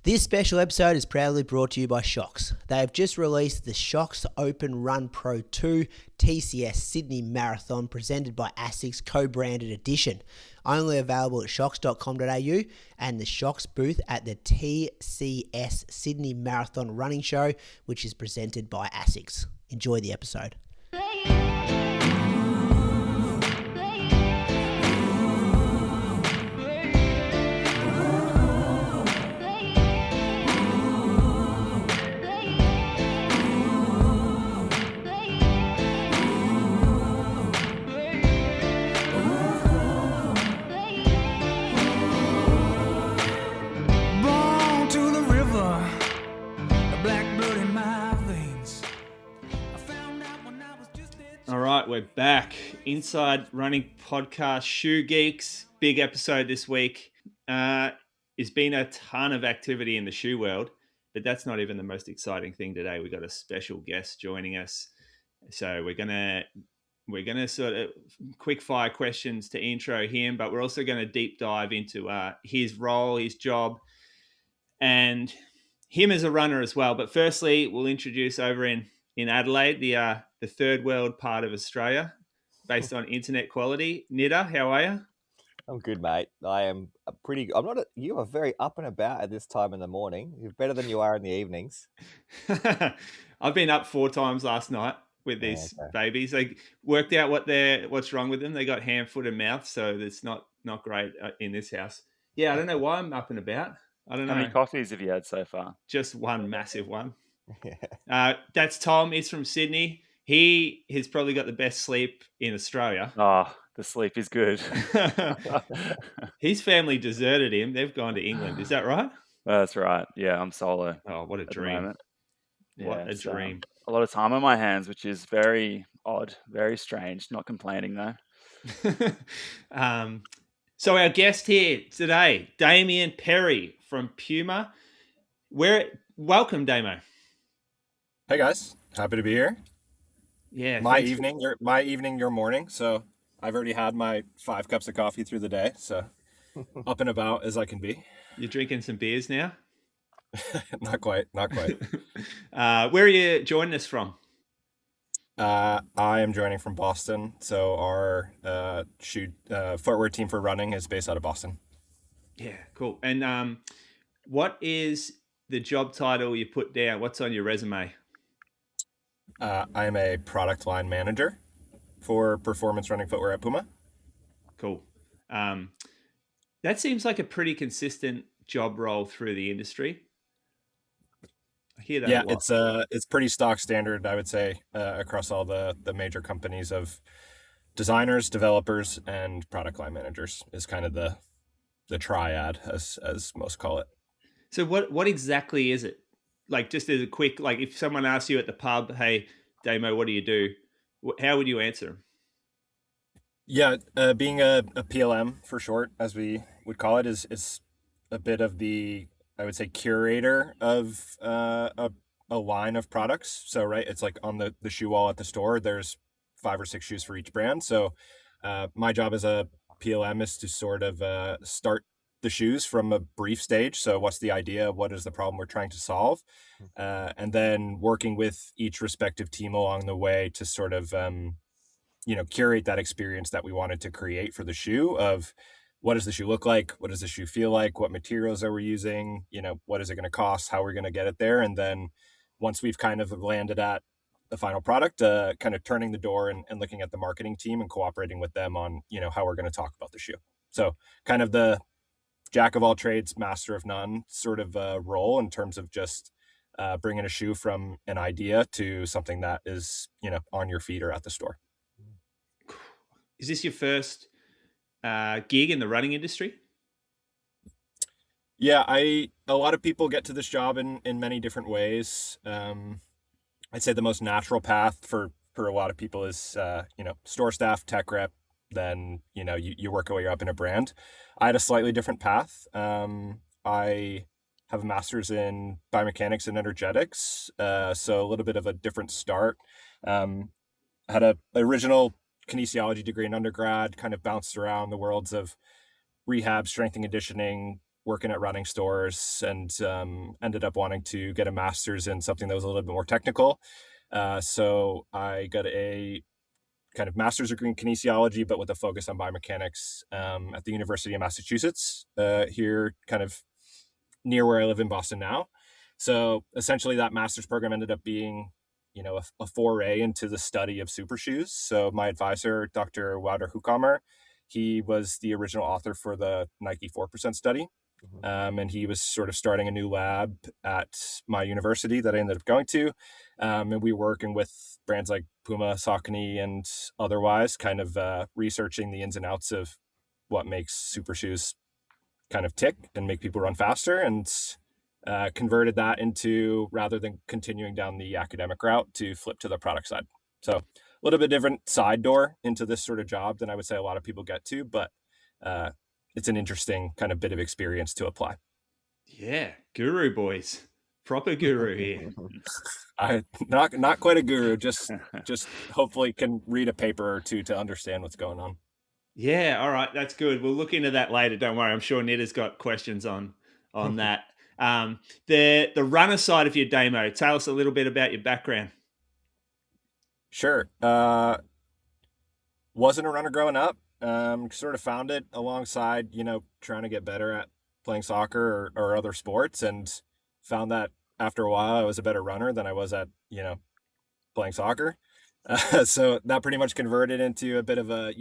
This special episode is proudly brought to you by Shocks. They have just released the Shocks Open Run Pro 2 TCS Sydney Marathon presented by ASICS co-branded edition. Only available at shocks.com.au and the Shocks booth at the TCS Sydney Marathon Running Show, which is presented by ASICS. Enjoy the episode. All right, we're back. Inside Running Podcast, Shoe Geeks. Big episode this week. It's been a ton of activity in the shoe world, but that's not even the most exciting thing today. We've got a special guest joining us. So we're gonna sort of quick fire questions to intro him, but we're also going to deep dive into his role, his job, and him as a runner as well. But firstly, we'll introduce over in Adelaide, the third world part of Australia, based on internet quality. Nida, how are you? I'm good, mate. You are very up and about at this time in the morning. You're better than you are in the evenings. I've been up 4 times last night with these babies. They worked out what's wrong with them. They got hand, foot, and mouth, so it's not great in this house. Yeah, I don't know why I'm up and about. I don't know. How many coffees have you had so far? Just one massive one. That's Tom. He's from Sydney. He has probably got the best sleep in Australia. Oh, the sleep is good. His family deserted him. They've gone to England. Is that right? That's right. Yeah, I'm solo. Oh, what a dream. What a dream. A lot of time on my hands, which is very odd, very strange. Not complaining, though. So our guest here today, Damion Perry from Puma. Welcome, Damo. Hey guys, happy to be here. Yeah, my evening, your morning. So I've already had my 5 cups of coffee through the day. So up and about as I can be. You're drinking some beers now? Not quite. Where are you joining us from? I am joining from Boston. So our footwear team for running is based out of Boston. Yeah, cool. And what is the job title you put down? What's on your resume? I'm a product line manager for performance running footwear at Puma. Cool. That seems like a pretty consistent job role through the industry. I hear that a lot. It's pretty stock standard, I would say, across all the major companies of designers, developers, and product line managers is kind of the triad, as most call it. So what exactly is it? Like, just as a quick, like, if someone asks you at the pub, hey, Damo, what do you do? How would you answer them? Yeah, being a PLM for short, as we would call it, is a bit of the, I would say, curator of a line of products. So, right, it's like on the shoe wall at the store, there's 5 or 6 shoes for each brand. So my job as a PLM is to sort of start the shoes from a brief stage. So what's the idea? What is the problem we're trying to solve? And then working with each respective team along the way to sort of, curate that experience that we wanted to create for the shoe of what does the shoe look like? What does the shoe feel like? What materials are we using? What is it going to cost? How are we going to get it there? And then once we've kind of landed at the final product, kind of turning the door and looking at the marketing team and cooperating with them on, how we're going to talk about the shoe. So kind of the jack of all trades, master of none sort of role in terms of just bringing a shoe from an idea to something that is, on your feet or at the store. Is this your first gig in the running industry? Yeah, a lot of people get to this job in many different ways. I'd say the most natural path for a lot of people is, store staff, tech rep, then, you work your way up in a brand. I had a slightly different path. I have a master's in biomechanics and energetics, so a little bit of a different start. I had a original kinesiology degree in undergrad, kind of bounced around the worlds of rehab, strength and conditioning, working at running stores and ended up wanting to get a master's in something that was a little bit more technical. So I got a kind of master's degree in kinesiology, but with a focus on biomechanics at the University of Massachusetts here, kind of near where I live in Boston now. So essentially that master's program ended up being, a foray into the study of super shoes. So my advisor, Dr. Wouter Hoekomer, he was the original author for the Nike 4% study. And he was sort of starting a new lab at my university that I ended up going to. And we were working with brands like Puma, Saucony, and otherwise, kind of researching the ins and outs of what makes super shoes kind of tick and make people run faster, and converted that into, rather than continuing down the academic route, to flip to the product side. So a little bit different side door into this sort of job than I would say a lot of people get to, but it's an interesting kind of bit of experience to apply. Yeah, guru boys, proper guru here. I not quite a guru, just hopefully can read a paper or two to understand what's going on. Yeah, all right, that's good. We'll look into that later. Don't worry, I'm sure Nita's got questions on that. The runner side of your Damo, tell us a little bit about your background. Sure. Wasn't a runner growing up. Sort of found it alongside, trying to get better at playing soccer or other sports, and found that after a while I was a better runner than I was at, playing soccer. So that pretty much converted into a bit of a,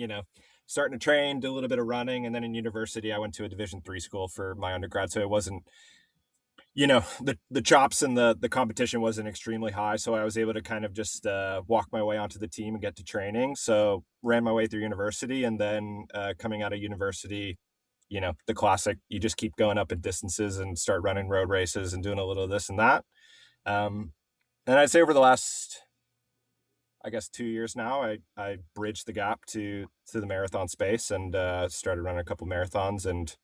starting to train, do a little bit of running. And then in university, I went to a Division III school for my undergrad. So it wasn't, the chops and the competition wasn't extremely high. So I was able to kind of just walk my way onto the team and get to training. So ran my way through university, and then coming out of university, the classic, you just keep going up in distances and start running road races and doing a little of this and that. And I'd say over the last, 2 years now, I bridged the gap to the marathon space, and started running a couple marathons and,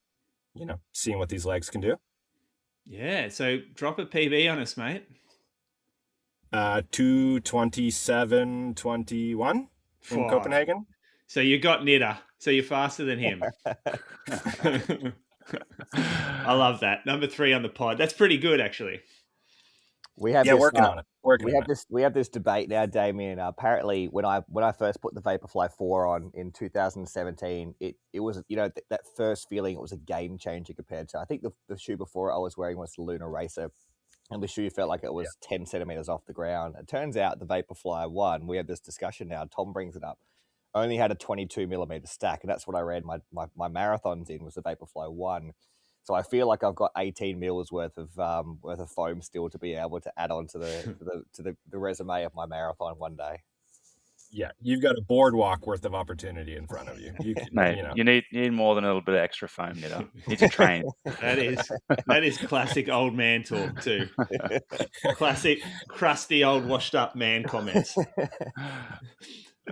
seeing what these legs can do. Yeah, so drop a PB on us, mate. 2:27:21 in Copenhagen. So you got Nita. So you're faster than him. I love that. Number 3 on the pod. That's pretty good, actually. We have working on it. We have this debate now, Damion. Apparently, when I first put the Vaporfly 4 on in 2017, it was, that first feeling, it was a game changer compared to, I think the shoe before I was wearing was the Lunar Racer, and the shoe felt like it was 10 centimeters off the ground. It turns out the Vaporfly 1, we have this discussion now, Tom brings it up, only had a 22 millimeter stack, and that's what I ran my marathons in, was the Vaporfly 1. So I feel like I've got 18 mils worth of foam still to be able to add on to the resume of my marathon one day. Yeah, you've got a boardwalk worth of opportunity in front of you. Mate, you need more than a little bit of extra foam, you need to train. That is classic old man talk too. Classic crusty old washed up man comments.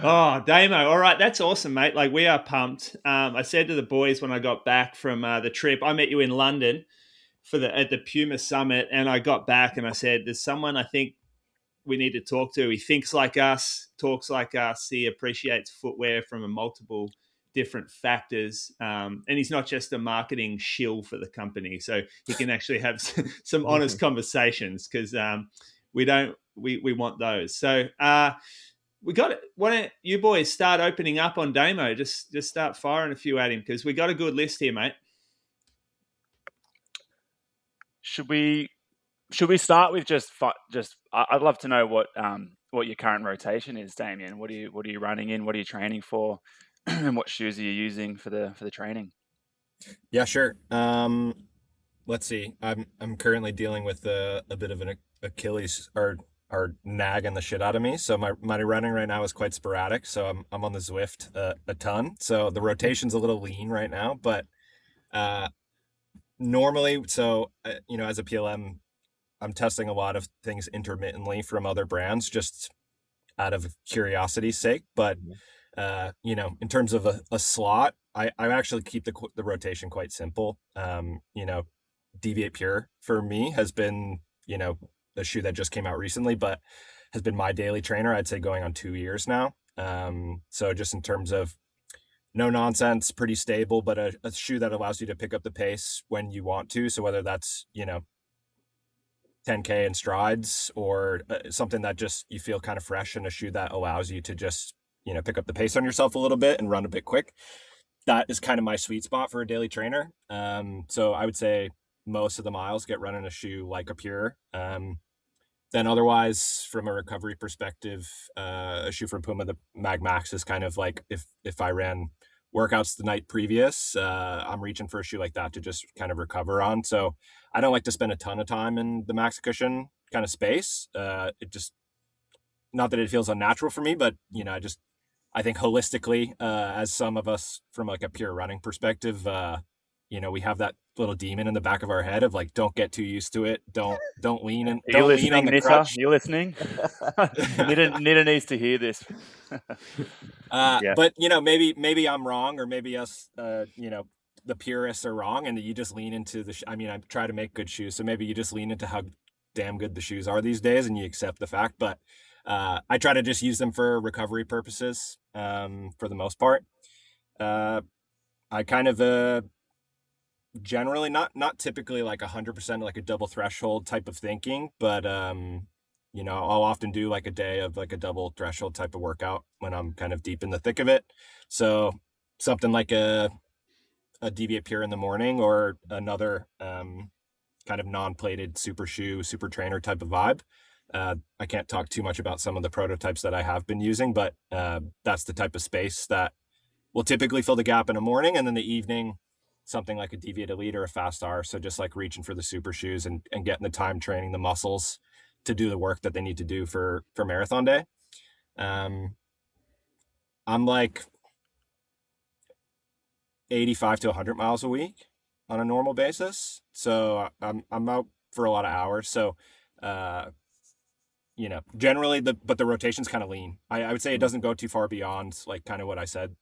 Oh, Damo. All right. That's awesome, mate. Like, we are pumped. I said to the boys when I got back from the trip, I met you in London at the Puma Summit, and I got back and I said, there's someone I think we need to talk to. He thinks like us, talks like us. He appreciates footwear from a multiple different factors. And he's not just a marketing shill for the company. So he can actually have some honest conversations, because we want those. So, we got it. Why don't you boys start opening up on Damo? Just start firing a few at him, because we got a good list here, mate. Should we start with just? I'd love to know what your current rotation is, Damion. What are you running in? What are you training for? And what shoes are you using for the training? Yeah, sure. Let's see. I'm currently dealing with a bit of an Achilles or nagging the shit out of me. So my running right now is quite sporadic. So I'm on the Zwift a ton. So the rotation's a little lean right now, but normally, so as a PLM, I'm testing a lot of things intermittently from other brands, just out of curiosity's sake. But in terms of a slot, I actually keep the rotation quite simple. Deviate Pure for me has been, the shoe that just came out recently, but has been my daily trainer, I'd say going on 2 years now. So just in terms of, no nonsense, pretty stable, but a shoe that allows you to pick up the pace when you want to. So whether that's, 10K in strides or something that just you feel kind of fresh, and a shoe that allows you to just, pick up the pace on yourself a little bit and run a bit quick. That is kind of my sweet spot for a daily trainer. So I would say most of the miles get run in a shoe like a Pure. Then otherwise, from a recovery perspective, a shoe from Puma, the Mag Max, is kind of like if I ran workouts the night previous, I'm reaching for a shoe like that to just kind of recover on. So I don't like to spend a ton of time in the max cushion kind of space. It just, not that it feels unnatural for me, but I think holistically, as some of us from like a pure running perspective, we have that little demon in the back of our head of like, don't get too used to it. Don't lean in. Are you Don't lean on listening, the Nitter? crutch. You listening? Nitter needs to hear this. Yeah. But maybe I'm wrong, or maybe us, the purists are wrong, and that you just lean into the. I try to make good shoes, so maybe you just lean into how damn good the shoes are these days, and you accept the fact. But I try to just use them for recovery purposes, for the most part. I kind of generally not typically like 100% like a double threshold type of thinking, but I'll often do like a day of like a double threshold type of workout when I'm kind of deep in the thick of it. So something like a Deviate Pure in the morning, or another kind of non-plated super shoe, super trainer type of vibe. I can't talk too much about some of the prototypes that I have been using, but that's the type of space that will typically fill the gap in the morning, and then the evening, something like a Deviate Elite or a Fast R. So just like reaching for the super shoes and getting the time training the muscles to do the work that they need to do for marathon day. I'm like 85 to 100 miles a week on a normal basis. So I'm out for a lot of hours. So, generally but the rotation's kind of lean. I would say it doesn't go too far beyond like kind of what I said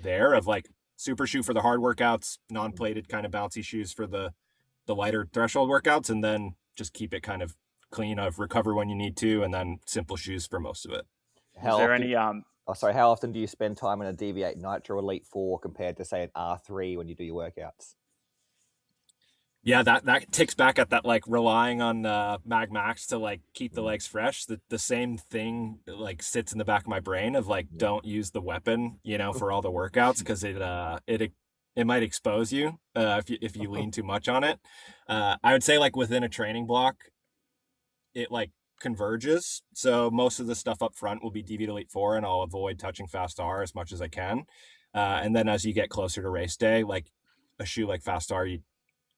there, of like super shoe for the hard workouts, non-plated kind of bouncy shoes for the lighter threshold workouts, and then just keep it kind of clean, of recover when you need to, and then simple shoes for most of it. Is there any how often do you spend time in a Deviate Nitro Elite 4 compared to say an R3 when you do your workouts? Yeah, that ticks back at that, like relying on Mag Max to like keep the legs fresh. The same thing like sits in the back of my brain of like, don't use the weapon, for all the workouts, because it might expose you if you lean too much on it. I would say like within a training block, it like converges. So most of the stuff up front will be Deviate Elite 4, and I'll avoid touching Fast R as much as I can. And then as you get closer to race day, like a shoe like Fast R,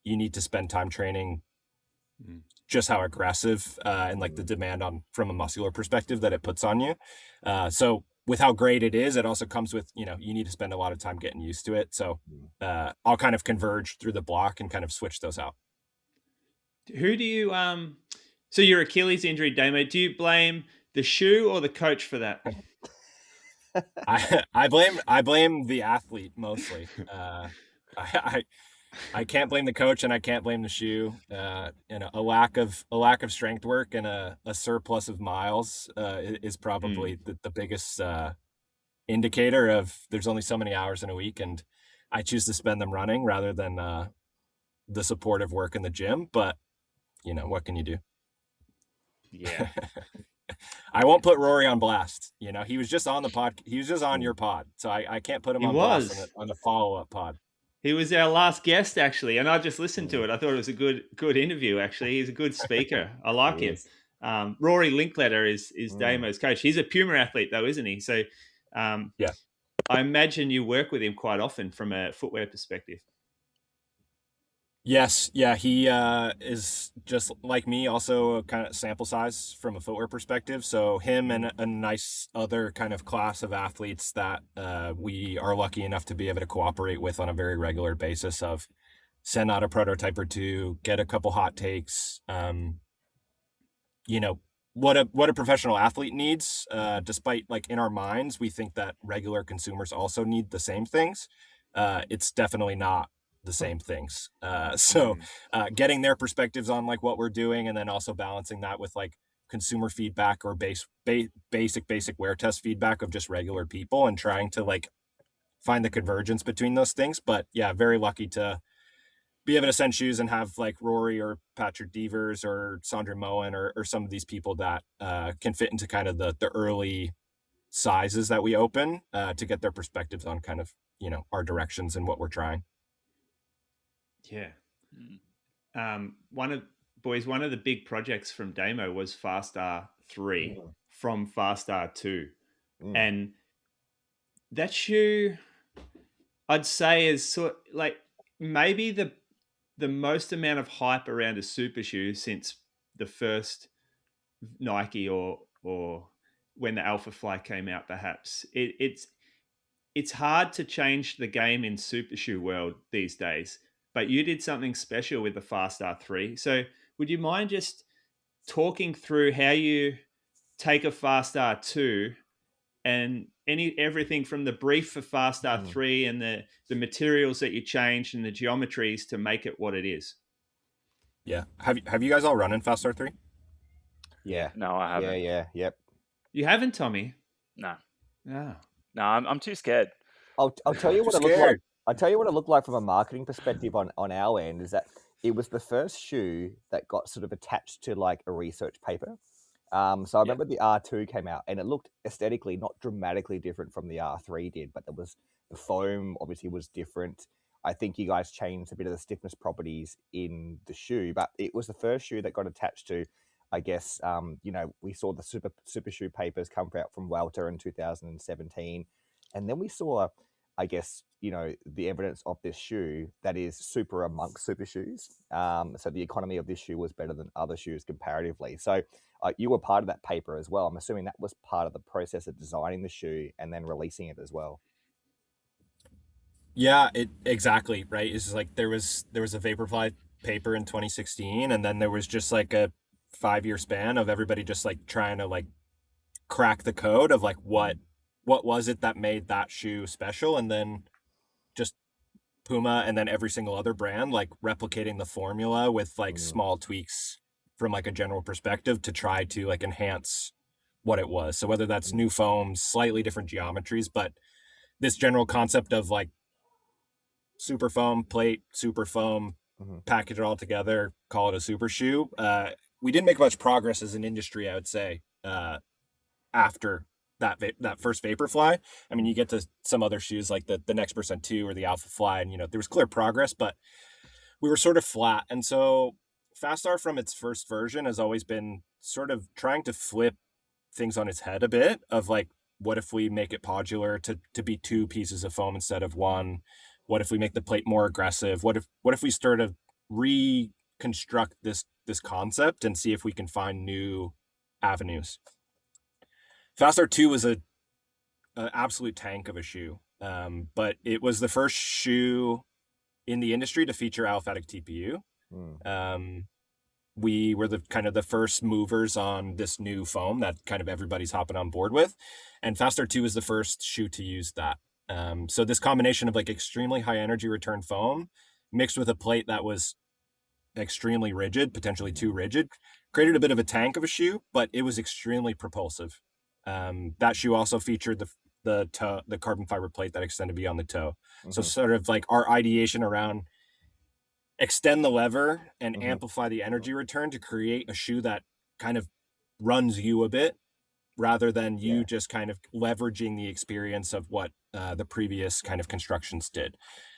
you need to spend time training just how aggressive and like the demand on from a muscular perspective that it puts on you. So with how great it is, it also comes with, you need to spend a lot of time getting used to it. So I'll kind of converge through the block and kind of switch those out. Who do you so your Achilles injury, Damo, do you blame the shoe or the coach for that? I blame the athlete mostly. I can't blame the coach, and I can't blame the shoe. A lack of strength work and a surplus of miles is probably the biggest indicator of there's only so many hours in a week, and I choose to spend them running rather than the supportive work in the gym. But what can you do? Yeah. I won't put Rory on blast. He was just on the pod. He was just on your pod, so I can't put him on blast on the follow-up pod. He was our last guest, actually, and I just listened to it. I thought it was a good interview, actually. He's a good speaker. I like him. Rory Linkletter is Damo's coach. He's a Puma athlete, though, isn't he? So, yeah, I imagine you work with him quite often from a footwear perspective. Yes, yeah, he is just like me, also a kind of sample size from a footwear perspective. So him and a nice other kind of class of athletes that we are lucky enough to be able to cooperate with on a very regular basis, of send out a prototype or two, get a couple hot takes, what a professional athlete needs, despite like in our minds, we think that regular consumers also need the same things. It's definitely not the same things. So getting their perspectives on like what we're doing, and then also balancing that with like consumer feedback or basic wear test feedback of just regular people, and trying to like find the convergence between those things. But yeah, very lucky to be able to send shoes and have like Rory or Patrick Devers or Sandra Moen or some of these people that can fit into kind of the early sizes that we open to get their perspectives on kind of, our directions and what we're trying. Yeah. One of the big projects from Damo was Fast R3 from Fast R2. And that shoe, I'd say, is like maybe the most amount of hype around a super shoe since the first Nike or when the Alpha Fly came out. Perhaps it's hard to change the game in super shoe world these days. But you did something special with the Fast R3. So would you mind just talking through how you take a Fast R2 and everything from the brief for Fast R3 and the materials that you changed and the geometries to make it what it is? Yeah. Have you guys all run in Fast R3? Yeah. No, I haven't. Yep. You haven't, Tommy? No. No. No, I'm too scared. I'll tell you what it looked like. Scared. I'll tell you what it looked like from a marketing perspective on our end is that it was the first shoe that got sort of attached to like a research paper. So I remember the R2 came out and it looked aesthetically not dramatically different from the R3 did, but the foam obviously was different. I think you guys changed a bit of the stiffness properties in the shoe, but it was the first shoe that got attached to, I guess, we saw the super shoe papers come out from Welter in 2017. And then we saw, I guess, the evidence of this shoe that is super amongst super shoes. So the economy of this shoe was better than other shoes comparatively. So you were part of that paper as well. I'm assuming that was part of the process of designing the shoe and then releasing it as well. Yeah, exactly, right. It's like there was a Vaporfly paper in 2016, and then there was just like a 5-year span of everybody just like trying to like crack the code of like what was it that made that shoe special, and then just Puma and then every single other brand like replicating the formula with like small tweaks from like a general perspective to try to like enhance what it was. So whether that's new foams, slightly different geometries, but this general concept of like super foam plate, super foam, package it all together, call it a super shoe. We didn't make much progress as an industry, I would say, after that first Vaporfly. I mean, you get to some other shoes like the Next Percent 2 or the Alpha Fly, and there was clear progress, but we were sort of flat. And so Fastar from its first version has always been sort of trying to flip things on its head a bit of like, what if we make it podular to be 2 pieces of foam instead of 1? What if we make the plate more aggressive? What if we start to reconstruct this concept and see if we can find new avenues? Fast R2 was an absolute tank of a shoe, but it was the first shoe in the industry to feature aliphatic TPU. We were the first movers on this new foam that kind of everybody's hopping on board with, and Fast R2 is the first shoe to use that. So this combination of like extremely high energy return foam mixed with a plate that was extremely rigid, potentially too rigid, created a bit of a tank of a shoe, but it was extremely propulsive. That shoe also featured the carbon fiber plate that extended beyond the toe. So sort of like our ideation around extend the lever and amplify the energy return to create a shoe that kind of runs you a bit rather than you just kind of leveraging the experience of what the previous kind of constructions did.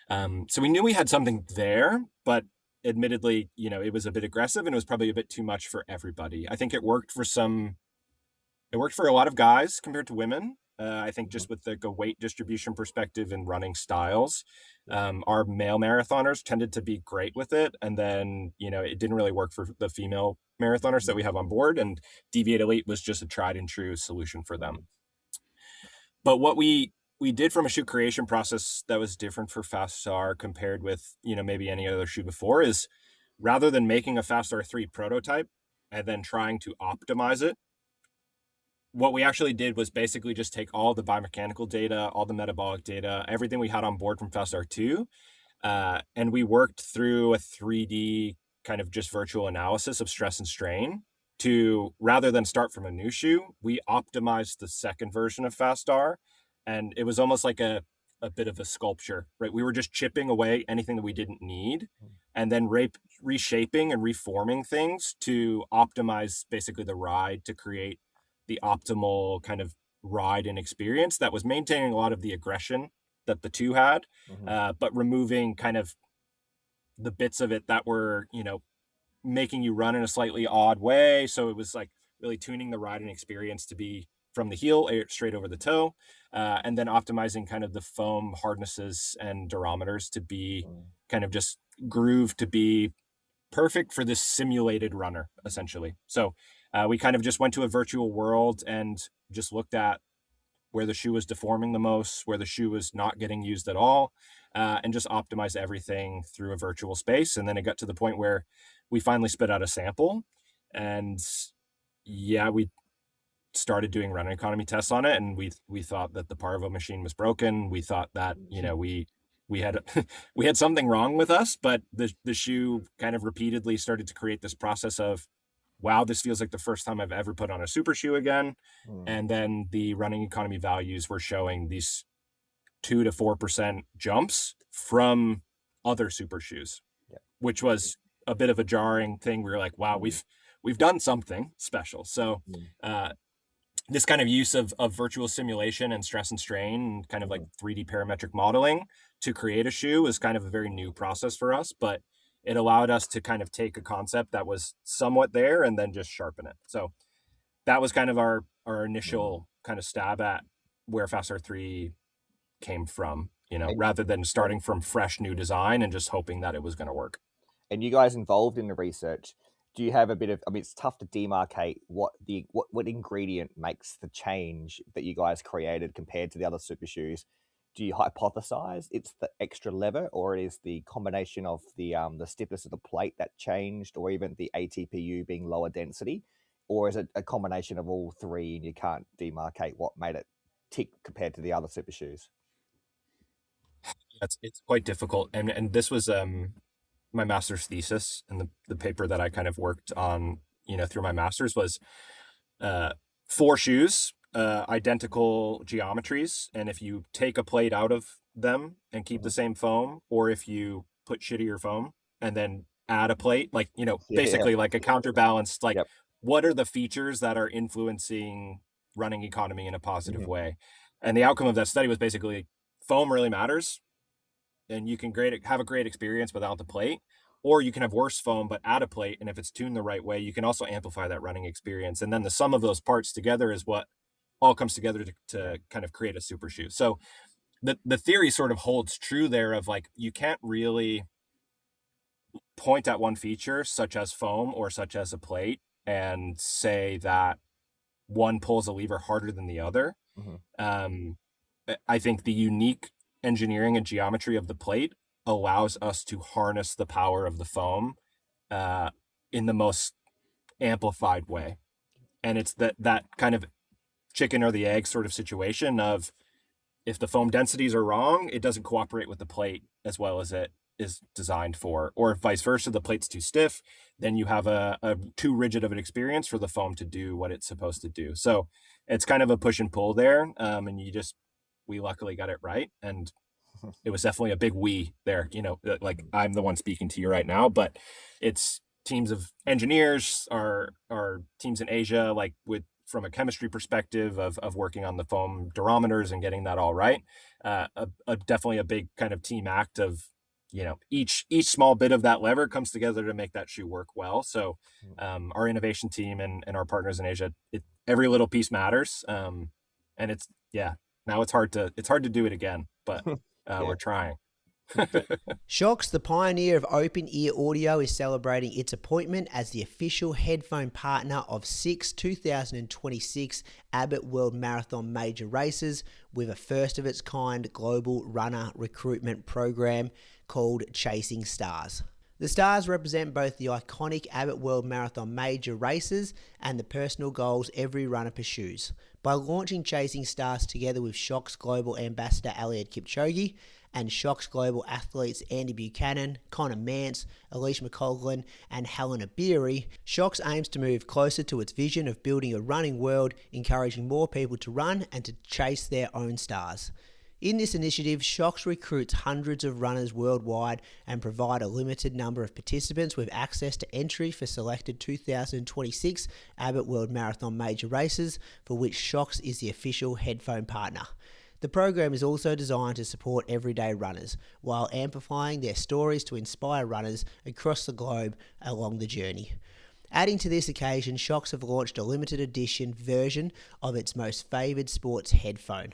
So we knew we had something there, but admittedly, it was a bit aggressive and it was probably a bit too much for everybody. I think it worked for a lot of guys compared to women. I think just with the weight distribution perspective and running styles, our male marathoners tended to be great with it. And then, it didn't really work for the female marathoners that we have on board. And Deviate Elite was just a tried and true solution for them. But what we did from a shoe creation process that was different for Fastar compared with, maybe any other shoe before is rather than making a Fastar 3 prototype and then trying to optimize it, what we actually did was basically just take all the biomechanical data, all the metabolic data, everything we had on board from Fastar 2, and we worked through a 3D kind of just virtual analysis of stress and strain to, rather than start from a new shoe, we optimized the second version of Fastar. And it was almost like a a bit of a sculpture, right? We were just chipping away anything that we didn't need, and then reshaping and reforming things to optimize basically the ride, to create the optimal kind of ride and experience that was maintaining a lot of the aggression that the two had, but removing kind of the bits of it that were, making you run in a slightly odd way. So it was like really tuning the riding experience to be from the heel straight over the toe, and then optimizing kind of the foam harnesses and durometers to be kind of just grooved to be perfect for this simulated runner, essentially. So we kind of just went to a virtual world and just looked at where the shoe was deforming the most, where the shoe was not getting used at all, and just optimized everything through a virtual space. And then it got to the point where we finally spit out a sample, and we started doing running economy tests on it, and we thought that the Parvo machine was broken. We thought that we had we had something wrong with us, but the shoe kind of repeatedly started to create this process of, wow, this feels like the first time I've ever put on a super shoe again. And then the running economy values were showing these 2 to 4% jumps from other super shoes, which was a bit of a jarring thing. We were like, wow, we've done something special. So this kind of use of virtual simulation and stress and strain and kind of like 3D parametric modeling to create a shoe is kind of a very new process for us, but it allowed us to kind of take a concept that was somewhat there and then just sharpen it. So that was kind of our initial kind of stab at where Fast R3 came from, rather than starting from fresh new design and just hoping that it was going to work. And you guys involved in the research, do you have a bit of, it's tough to demarcate what ingredient makes the change that you guys created compared to the other super shoes? Do you hypothesize it's the extra lever, or it is the combination of the stiffness of the plate that changed, or even the ATPU being lower density? Or is it a combination of all three and you can't demarcate what made it tick compared to the other super shoes? It's quite difficult. And this was my master's thesis, and the paper that I kind of worked on, through my master's was 4 shoes, identical geometries. And if you take a plate out of them and keep the same foam, or if you put shittier foam and then add a plate, like, basically like a counterbalanced, like what are the features that are influencing running economy in a positive way? And the outcome of that study was basically foam really matters, and you can have a great experience without the plate, or you can have worse foam but add a plate, and if it's tuned the right way, you can also amplify that running experience. And then the sum of those parts together is what all comes together to kind of create a super shoe. So the theory sort of holds true there, of like, you can't really point at one feature such as foam or such as a plate and say that one pulls a lever harder than the other. I think the unique engineering and geometry of the plate allows us to harness the power of the foam in the most amplified way. And it's that kind of chicken or the egg sort of situation of, if the foam densities are wrong, it doesn't cooperate with the plate as well as it is designed for, or if vice versa, the plate's too stiff, then you have a too rigid of an experience for the foam to do what it's supposed to do. So it's kind of a push and pull there. And we luckily got it right. And it was definitely a big we there, like I'm the one speaking to you right now, but it's teams of engineers, our teams in Asia, like from a chemistry perspective of working on the foam durometers and getting that all right. Definitely a big kind of team act of, each small bit of that lever comes together to make that shoe work well. So our innovation team and our partners in Asia, every little piece matters. And now it's hard to do it again, but we're trying. Shox, the pioneer of open ear audio, is celebrating its appointment as the official headphone partner of 6 2026 Abbott World Marathon Major Races, with a first of its kind global runner recruitment program called Chasing Stars. The stars represent both the iconic Abbott World Marathon Major Races and the personal goals every runner pursues. By launching Chasing Stars together with Shox Global Ambassador Eliud Kipchoge and Shox Global athletes Andy Buchanan, Connor Mance, Alicia McCoglin, and Helena Beery, Shox aims to move closer to its vision of building a running world, encouraging more people to run and to chase their own stars. In this initiative, Shocks recruits hundreds of runners worldwide and provide a limited number of participants with access to entry for selected 2026 Abbott World Marathon major races, for which Shocks is the official headphone partner. The program is also designed to support everyday runners, while amplifying their stories to inspire runners across the globe along the journey. Adding to this occasion, Shocks have launched a limited edition version of its most favoured sports headphone,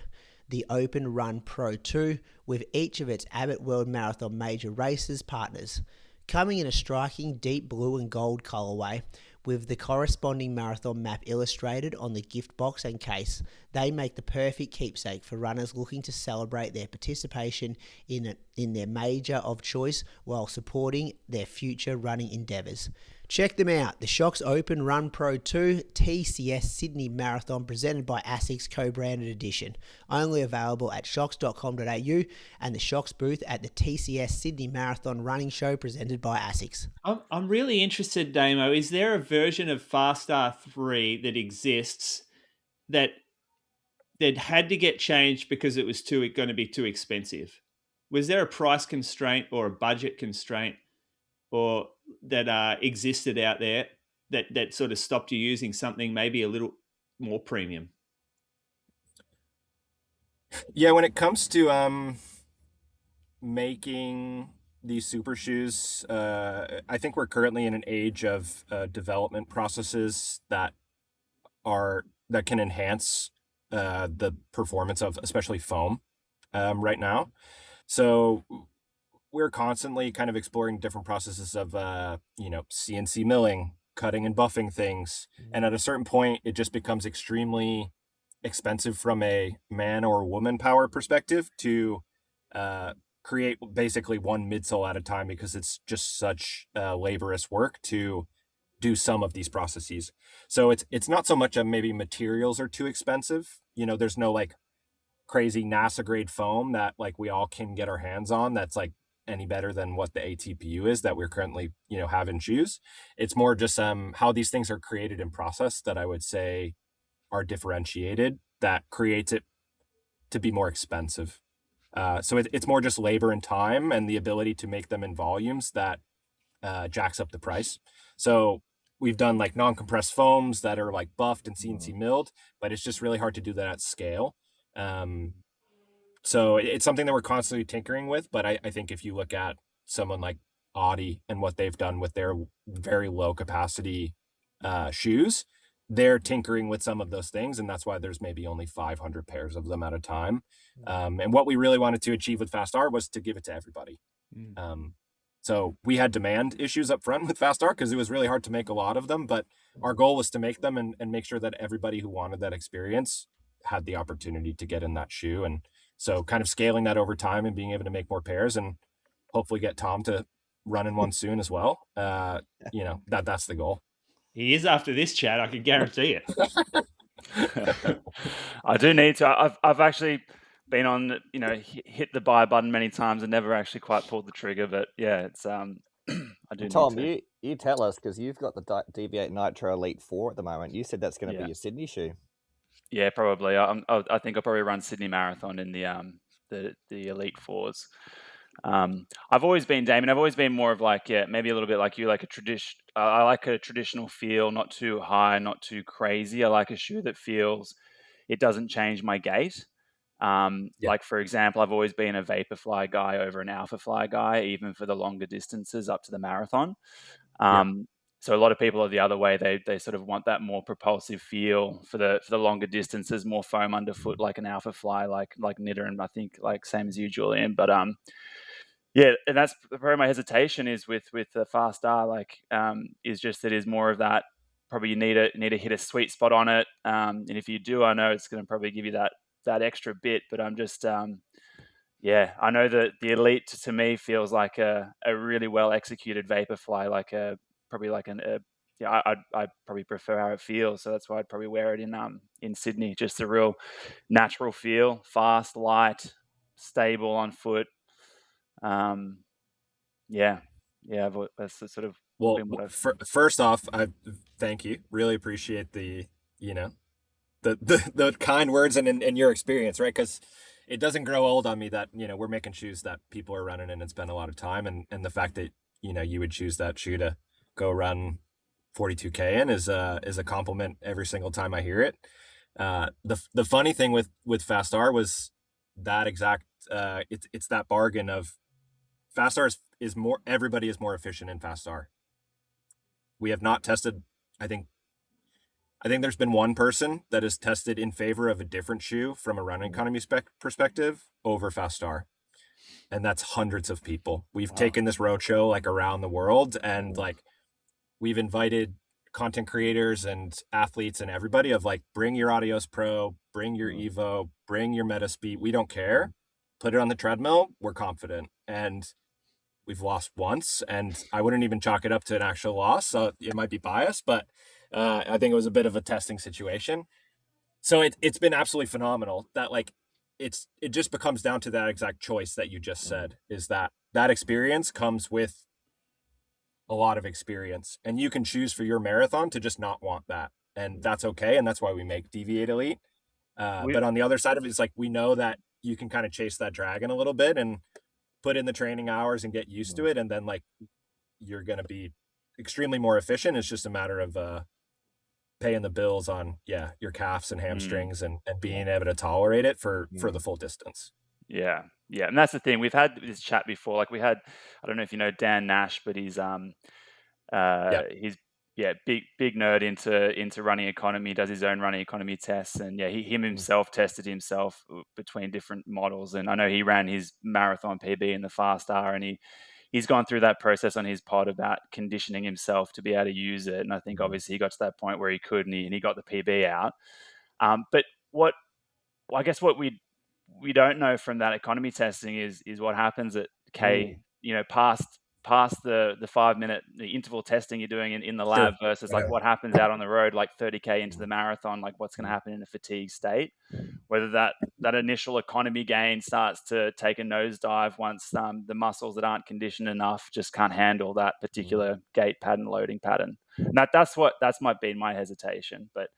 the Open Run Pro 2, with each of its Abbott World Marathon major races partners. Coming in a striking deep blue and gold colourway, with the corresponding marathon map illustrated on the gift box and case, they make the perfect keepsake for runners looking to celebrate their participation in their major of choice while supporting their future running endeavours. Check them out, the Shocks Open Run Pro 2 TCS Sydney Marathon presented by ASICS co-branded edition. Only available at shocks.com.au and the Shocks booth at the TCS Sydney Marathon Running Show presented by ASICS. I'm really interested, Damo. Is there a version of Farstar 3 that exists that had to get changed because it was going to be too expensive? Was there a price constraint or a budget constraint or that existed out there that sort of stopped you using something maybe a little more premium? Yeah, when it comes to making these super shoes, I think we're currently in an age of development processes that can enhance the performance of especially foam right now. So we're constantly kind of exploring different processes of CNC milling, cutting and buffing things, and at a certain point it just becomes extremely expensive from a man or woman power perspective to create basically one midsole at a time, because it's just such laborious work to do some of these processes. So it's not so much maybe materials are too expensive. There's no like crazy NASA grade foam that like we all can get our hands on that's like any better than what the ATPU is that we're currently have in shoes. It's more just how these things are created and processed that I would say are differentiated, that creates it to be more expensive. So it's more just labor and time and the ability to make them in volumes that jacks up the price. So we've done like non-compressed foams that are like buffed and CNC milled, but it's just really hard to do that at scale. So it's something that we're constantly tinkering with. But I think if you look at someone like Audi and what they've done with their very low capacity shoes, they're tinkering with some of those things. And that's why there's maybe only 500 pairs of them at a time. And what we really wanted to achieve with Fast R was to give it to everybody. So we had demand issues up front with Fast R because it was really hard to make a lot of them. But our goal was to make them and make sure that everybody who wanted that experience had the opportunity to get in that shoe. And so kind of scaling that over time and being able to make more pairs and hopefully get Tom to run in one soon as well. That's the goal. He is after this chat, I can guarantee it. I do need to. I've actually been on, hit the buy button many times and never actually quite pulled the trigger. But yeah, it's I do. Tom, need to. you tell us, because you've got the Deviate Nitro Elite 4 at the moment. You said that's going to be your Sydney shoe. Yeah, probably. I think I'll probably run Sydney Marathon in the Elite 4s. I've always been, Damien, I've always been more of like, maybe a little bit like you, like a tradition. I like a traditional feel, not too high, not too crazy. I like a shoe that feels, it doesn't change my gait. Like, for example, I've always been a Vaporfly guy over an Alphafly guy, even for the longer distances up to the marathon. So a lot of people are the other way. They sort of want that more propulsive feel for the longer distances, more foam underfoot, like an Alphafly, like Knitter, and I think like same as you, Julian. But and that's probably my hesitation is with the Fast R, is just that is more of that. Probably you need to hit a sweet spot on it, and if you do, I know it's going to probably give you that extra bit. But I'm just I know that the Elite to me feels like a really well executed Vaporfly, I probably prefer how it feels, so that's why I'd probably wear it in Sydney. Just a real natural feel, fast, light, stable on foot. That's the sort of. Well, first off, I thank you. Really appreciate the kind words and your experience, right? Because it doesn't grow old on me that, we're making shoes that people are running in and spend a lot of time. And the fact that, you would choose that shoe to go run 42K in is a compliment every single time I hear it. The funny thing with Fast R was that exact, it's that bargain of Fast R is more, everybody is more efficient in Fast R. We have not tested, I think there's been one person that has tested in favor of a different shoe from a running economy perspective over Fast R. And that's hundreds of people. We've taken this roadshow like around the world, and like we've invited content creators and athletes and everybody of like, bring your Adios Pro, bring your Evo, bring your Metaspeed. We don't care. Put it on the treadmill. We're confident. And we've lost once, and I wouldn't even chalk it up to an actual loss. So it might be biased, but I think it was a bit of a testing situation. So it's been absolutely phenomenal that like it just becomes down to that exact choice that you just said, is that experience comes with a lot of experience, and you can choose for your marathon to just not want that, and that's okay. And that's why we make Deviate Elite. But on the other side of it, it's like, we know that you can kind of chase that dragon a little bit and put in the training hours and get used to it. And then like, you're going to be extremely more efficient. It's just a matter of, paying the bills on your calves and hamstrings and being able to tolerate it for the full distance. Yeah. And that's the thing. We've had this chat before. Like we had, I don't know if you know Dan Nash, but he's big nerd into running economy, does his own running economy tests. And he himself tested himself between different models. And I know he ran his marathon PB in the Fast R, and he's gone through that process on his pod about conditioning himself to be able to use it. And I think obviously he got to that point where he could, and he got the PB out. But I guess what we don't know from that economy testing is what happens at K, past the 5 minute the interval testing you're doing in the lab versus like what happens out on the road, like 30K into the marathon, like what's going to happen in a fatigue state, whether that initial economy gain starts to take a nosedive once the muscles that aren't conditioned enough just can't handle that particular gait pattern, loading pattern. And that's might be my hesitation, but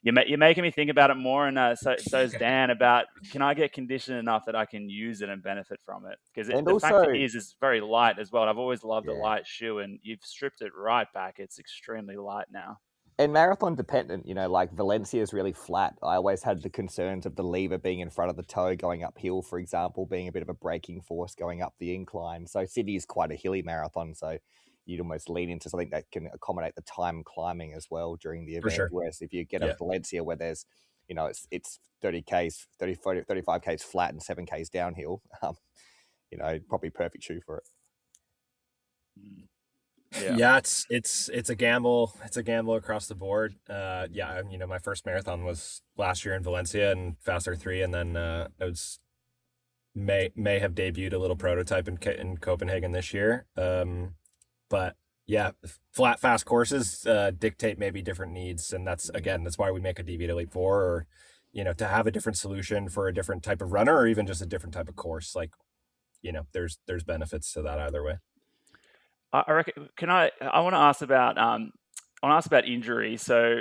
you're making me think about it more. And so's Dan about, can I get conditioned enough that I can use it and benefit from it? Because the fact is it's very light as well. And I've always loved a light shoe, and you've stripped it right back. It's extremely light now. And marathon dependent, like Valencia is really flat. I always had the concerns of the lever being in front of the toe going uphill, for example, being a bit of a braking force going up the incline. So Sydney is quite a hilly marathon, so you'd almost lean into something that can accommodate the time climbing as well during the event. Whereas if you get a Valencia where there's, it's 30Ks, 35Ks flat and 7Ks downhill, probably perfect shoe for it. It's a gamble. It's a gamble across the board. My first marathon was last year in Valencia and Fast R3, and then I was may have debuted a little prototype in Copenhagen this year. But flat fast courses dictate maybe different needs, and that's why we make a Deviate Elite 4, or to have a different solution for a different type of runner, or even just a different type of course. Like, there's benefits to that either way. I reckon. I want to ask about injury. So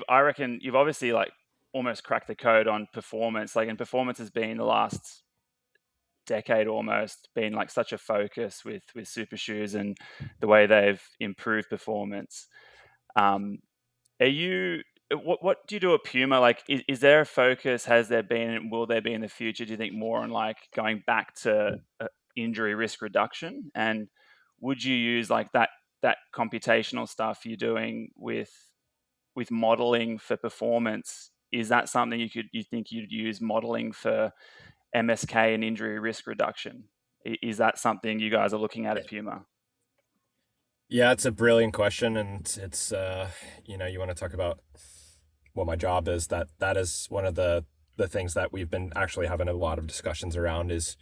I reckon you've obviously like almost cracked the code on performance. Like, and performance has been the last decade almost been like such a focus with super shoes and the way they've improved performance. What do you do at Puma? Like, is there a focus? Has there been? Will there be in the future? Do you think more on like going back to injury risk reduction? And would you use like that computational stuff you're doing with modeling for performance? Is that something you think you'd use modeling for MSK and injury risk reduction? Is that something you guys are looking at Puma? Yeah, it's a brilliant question, and it's you want to talk about what my job is. That is one of the things that we've been actually having a lot of discussions around, is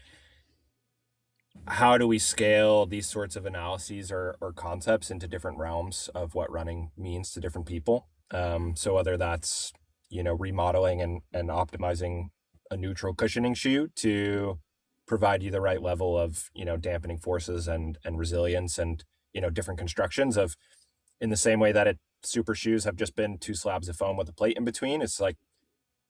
how do we scale these sorts of analyses or concepts into different realms of what running means to different people. So whether that's remodeling and optimizing a neutral cushioning shoe to provide you the right level of dampening forces and resilience, and different constructions of, in the same way that super shoes have just been two slabs of foam with a plate in between. It's like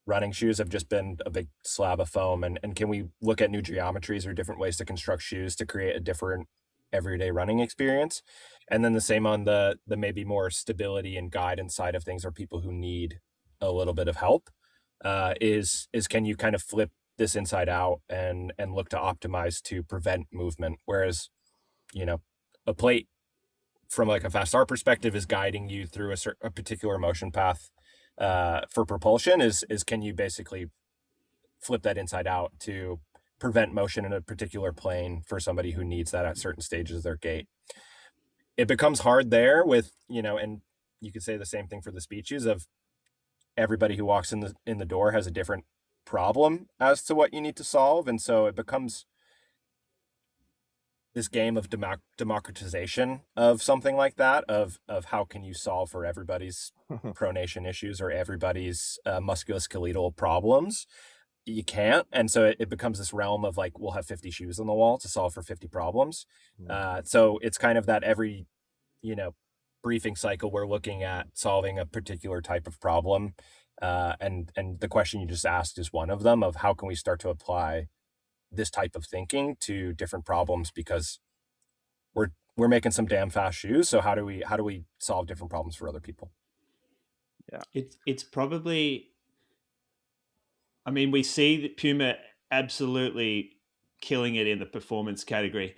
running shoes have just been a big slab of foam, and can we look at new geometries or different ways to construct shoes to create a different everyday running experience? And then the same on the maybe more stability and guidance side of things, or people who need a little bit of help, is can you kind of flip this inside out and look to optimize to prevent movement, whereas a plate from like a fast start perspective is guiding you through a particular motion path. For propulsion is can you basically flip that inside out to prevent motion in a particular plane for somebody who needs that at certain stages of their gait. It becomes hard there with, and you could say the same thing for the speed shoes, of everybody who walks in the door has a different problem as to what you need to solve. And so it becomes this game of democratization of something like that, of how can you solve for everybody's pronation issues or everybody's musculoskeletal problems. You can't. And so it becomes this realm of like, we'll have 50 shoes on the wall to solve for 50 problems. So it's kind of that every briefing cycle, we're looking at solving a particular type of problem. And the question you just asked is one of them, of how can we start to apply this type of thinking to different problems, because we're making some damn fast shoes. So how do we solve different problems for other people? Yeah, it's probably, I mean, we see that Puma absolutely killing it in the performance category,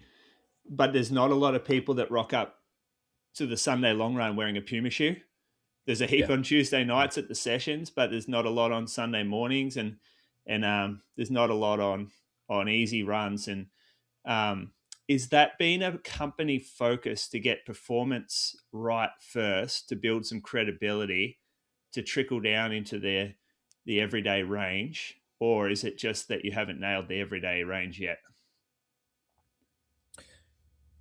but there's not a lot of people that rock up to the Sunday long run wearing a Puma shoe. There's a heap on Tuesday nights at the sessions, but there's not a lot on Sunday mornings, and there's not a lot on easy runs. And is that been a company focus to get performance right first, to build some credibility, to trickle down into the everyday range, or is it just that you haven't nailed the everyday range yet?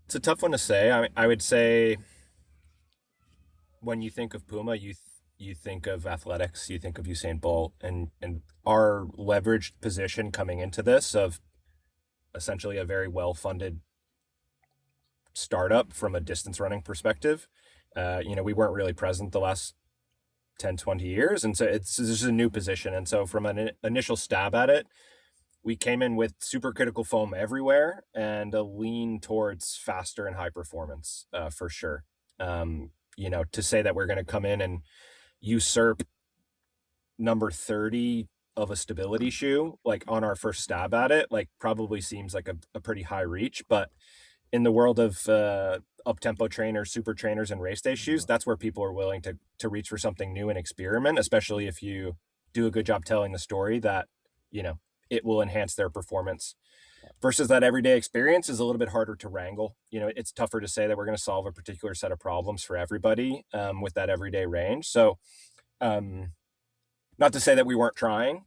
It's a tough one to say. I would say when you think of Puma, you think of athletics, you think of Usain Bolt, and our leveraged position coming into this of essentially a very well-funded startup from a distance running perspective. We weren't really present the last 10, 20 years. And so this is a new position. And so from an initial stab at it, we came in with supercritical foam everywhere and a lean towards faster and high performance, for sure. To say that we're going to come in and usurp number 30 of a stability shoe, like on our first stab at it, like probably seems like a pretty high reach. But in the world of up-tempo trainers, super trainers, and race day shoes, that's where people are willing to reach for something new and experiment, especially if you do a good job telling the story that, it will enhance their performance. Versus that everyday experience is a little bit harder to wrangle. It's tougher to say that we're going to solve a particular set of problems for everybody with that everyday range. So not to say that we weren't trying,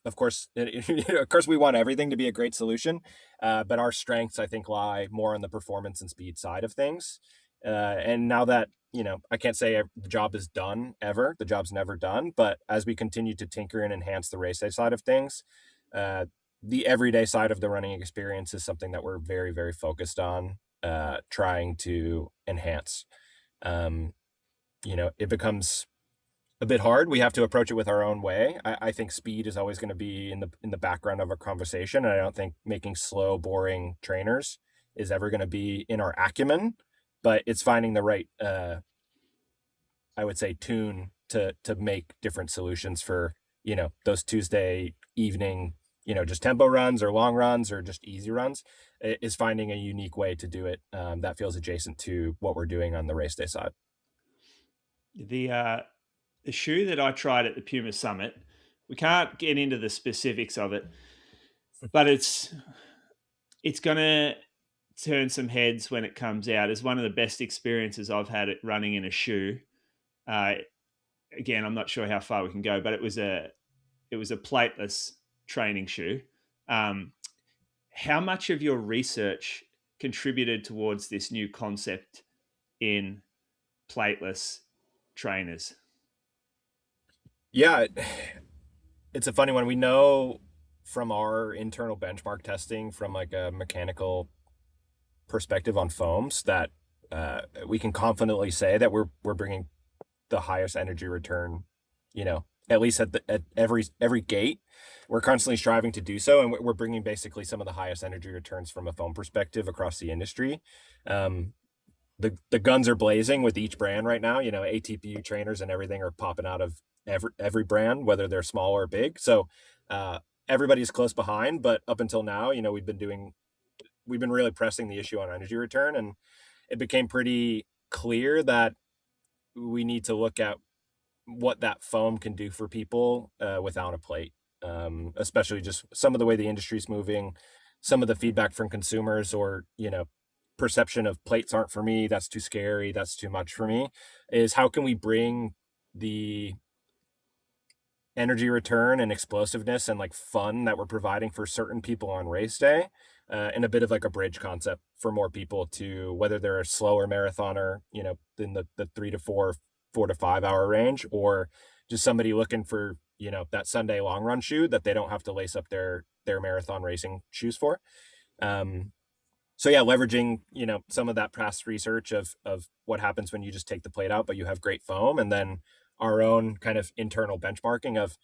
of course, of course we want everything to be a great solution. But our strengths, I think, lie more on the performance and speed side of things. And now that, I can't say the job is done ever. The job's never done. But as we continue to tinker and enhance the race day side of things, the everyday side of the running experience is something that we're very, very focused on trying to enhance. It becomes a bit hard. We have to approach it with our own way. I think speed is always going to be in the background of our conversation. And I don't think making slow, boring trainers is ever going to be in our acumen, but it's finding the right, I would say, tune to make different solutions for, those Tuesday evening, just tempo runs or long runs or just easy runs, is finding a unique way to do it that feels adjacent to what we're doing on the race day side. The shoe that I tried at the Puma Summit, we can't get into the specifics of it, but it's going to turn some heads when it comes out. It's one of the best experiences I've had at running in a shoe. Again, I'm not sure how far we can go, but it was a plateless training shoe. How much of your research contributed towards this new concept in plateless trainers? Yeah, it's a funny one. We know from our internal benchmark testing from like a mechanical perspective on foams that we can confidently say that we're bringing the highest energy return, at least at every gate. We're constantly striving to do so, and we're bringing basically some of the highest energy returns from a foam perspective across the industry. Um, the guns are blazing with each brand right now. ATPU trainers and everything are popping out of every brand, whether they're small or big. So everybody's close behind, but up until now, we've been really pressing the issue on energy return, and it became pretty clear that we need to look at what that foam can do for people without a plate, especially just some of the way the industry's moving, some of the feedback from consumers, or perception of plates aren't for me, that's too scary, that's too much for me, is how can we bring the energy return and explosiveness and like fun that we're providing for certain people on race day in a bit of like a bridge concept for more people, to whether they're a slower marathoner, in the 3 to 4, 4 to 5 hour range, or just somebody looking for, that Sunday long run shoe that they don't have to lace up their marathon racing shoes for. So yeah, leveraging, some of that past research of what happens when you just take the plate out, but you have great foam, and then our own kind of internal benchmarking of,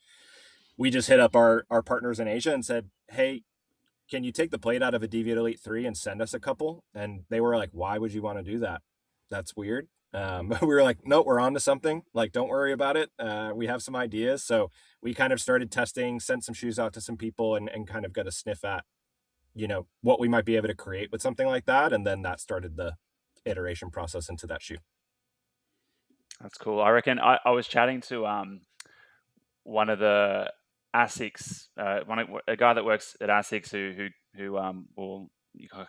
we just hit up our partners in Asia and said, hey, can you take the plate out of a Deviate Elite 3 and send us a couple? And they were like, why would you want to do that? That's weird. We were like, no, we're on to something. Like, don't worry about it. We have some ideas. So we kind of started testing, sent some shoes out to some people, and kind of got a sniff at, what we might be able to create with something like that. And then that started the iteration process into that shoe. That's cool. I reckon I was chatting to one of the ASICs, a guy that works at ASICs who will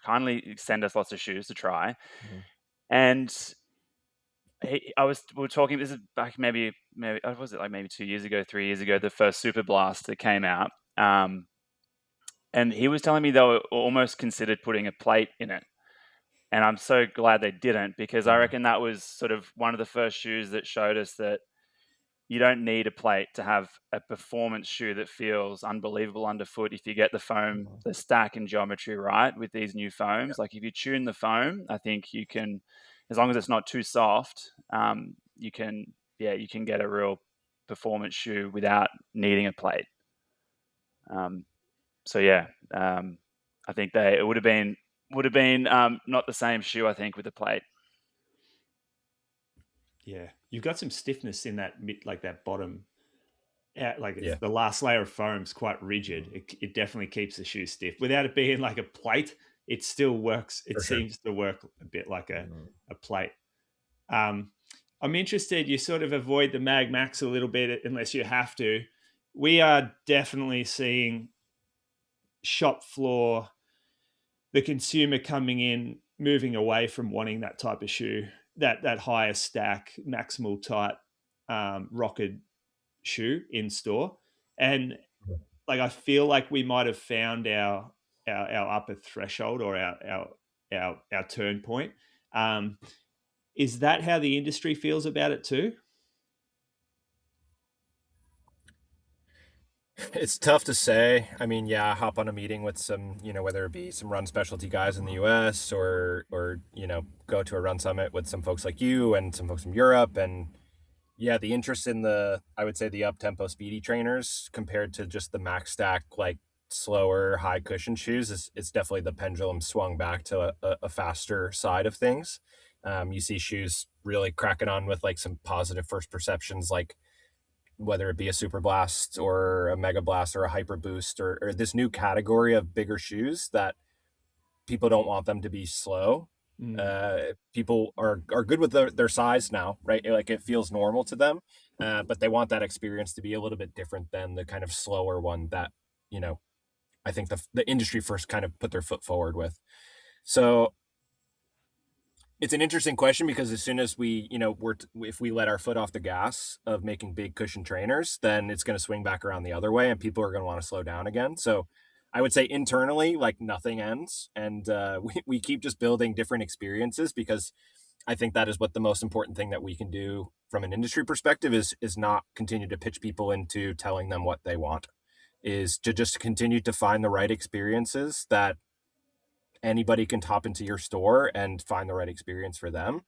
kindly send us lots of shoes to try. Mm-hmm. And we were talking, this is back maybe was it like maybe 2 years ago, 3 years ago, the first Super Blast that came out. And he was telling me they were almost considered putting a plate in it. And I'm so glad they didn't, because I reckon that was sort of one of the first shoes that showed us that you don't need a plate to have a performance shoe that feels unbelievable underfoot if you get the foam, the stack and geometry right with these new foams. Like if you tune the foam, I think you can, as long as it's not too soft, you can get a real performance shoe without needing a plate. I think it would have been not the same shoe, I think, with the plate. Yeah, you've got some stiffness in that like that bottom. Yeah. The last layer of foam's quite rigid. It definitely keeps the shoe stiff without it being like a plate. It still works. It seems to work a bit like a plate. I'm interested. You sort of avoid the Mag Max a little bit unless you have to. We are definitely seeing shop floor, the consumer coming in, moving away from wanting that type of shoe, that higher stack, maximal tight, rocketed shoe in store. And like, I feel like we might have found our upper threshold, or our turn point. Is that how the industry feels about it too? It's tough to say. I mean, yeah, I hop on a meeting with some, whether it be some run specialty guys in the US, or go to a run summit with some folks like you and some folks from Europe. And yeah, the interest in I would say the up tempo speedy trainers compared to just the max stack, like slower, high cushion shoes, it's definitely the pendulum swung back to a faster side of things. You see shoes really cracking on with like some positive first perceptions, like whether it be a Super Blast or a Mega Blast or a Hyper Boost, or this new category of bigger shoes that people don't want them to be slow. People are good with their size now, right? Like it feels normal to them, but they want that experience to be a little bit different than the kind of slower one that, I think the industry first kind of put their foot forward with. So it's an interesting question, because as soon as we, if we let our foot off the gas of making big cushion trainers, then it's going to swing back around the other way, and people are going to want to slow down again. So I would say internally, like nothing ends, and we keep just building different experiences, because I think that is what the most important thing that we can do from an industry perspective is not continue to pitch people into telling them what they want, is to just continue to find the right experiences that anybody can hop into your store and find the right experience for them.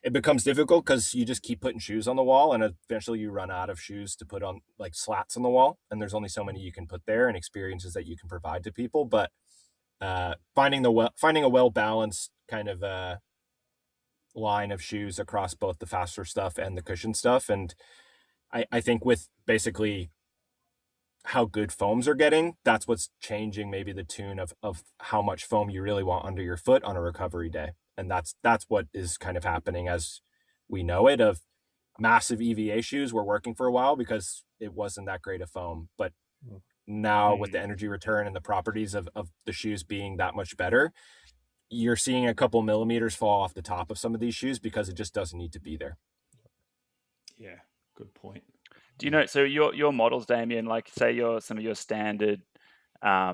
it becomes difficult because you just keep putting shoes on the wall, and eventually you run out of shoes to put on, like slats on the wall, and there's only so many you can put there and experiences that you can provide to people. But finding a well balanced kind of line of shoes across both the faster stuff and the cushion stuff, and I think with basically how good foams are getting, that's what's changing maybe the tune of how much foam you really want under your foot on a recovery day. And that's what is kind of happening as we know it. Of massive EVA shoes were working for a while because it wasn't that great of foam. But now with the energy return and the properties of the shoes being that much better, you're seeing a couple millimeters fall off the top of some of these shoes because it just doesn't need to be there. Yeah, good point. Do you know, so your models, Damion, like say some of your standard, I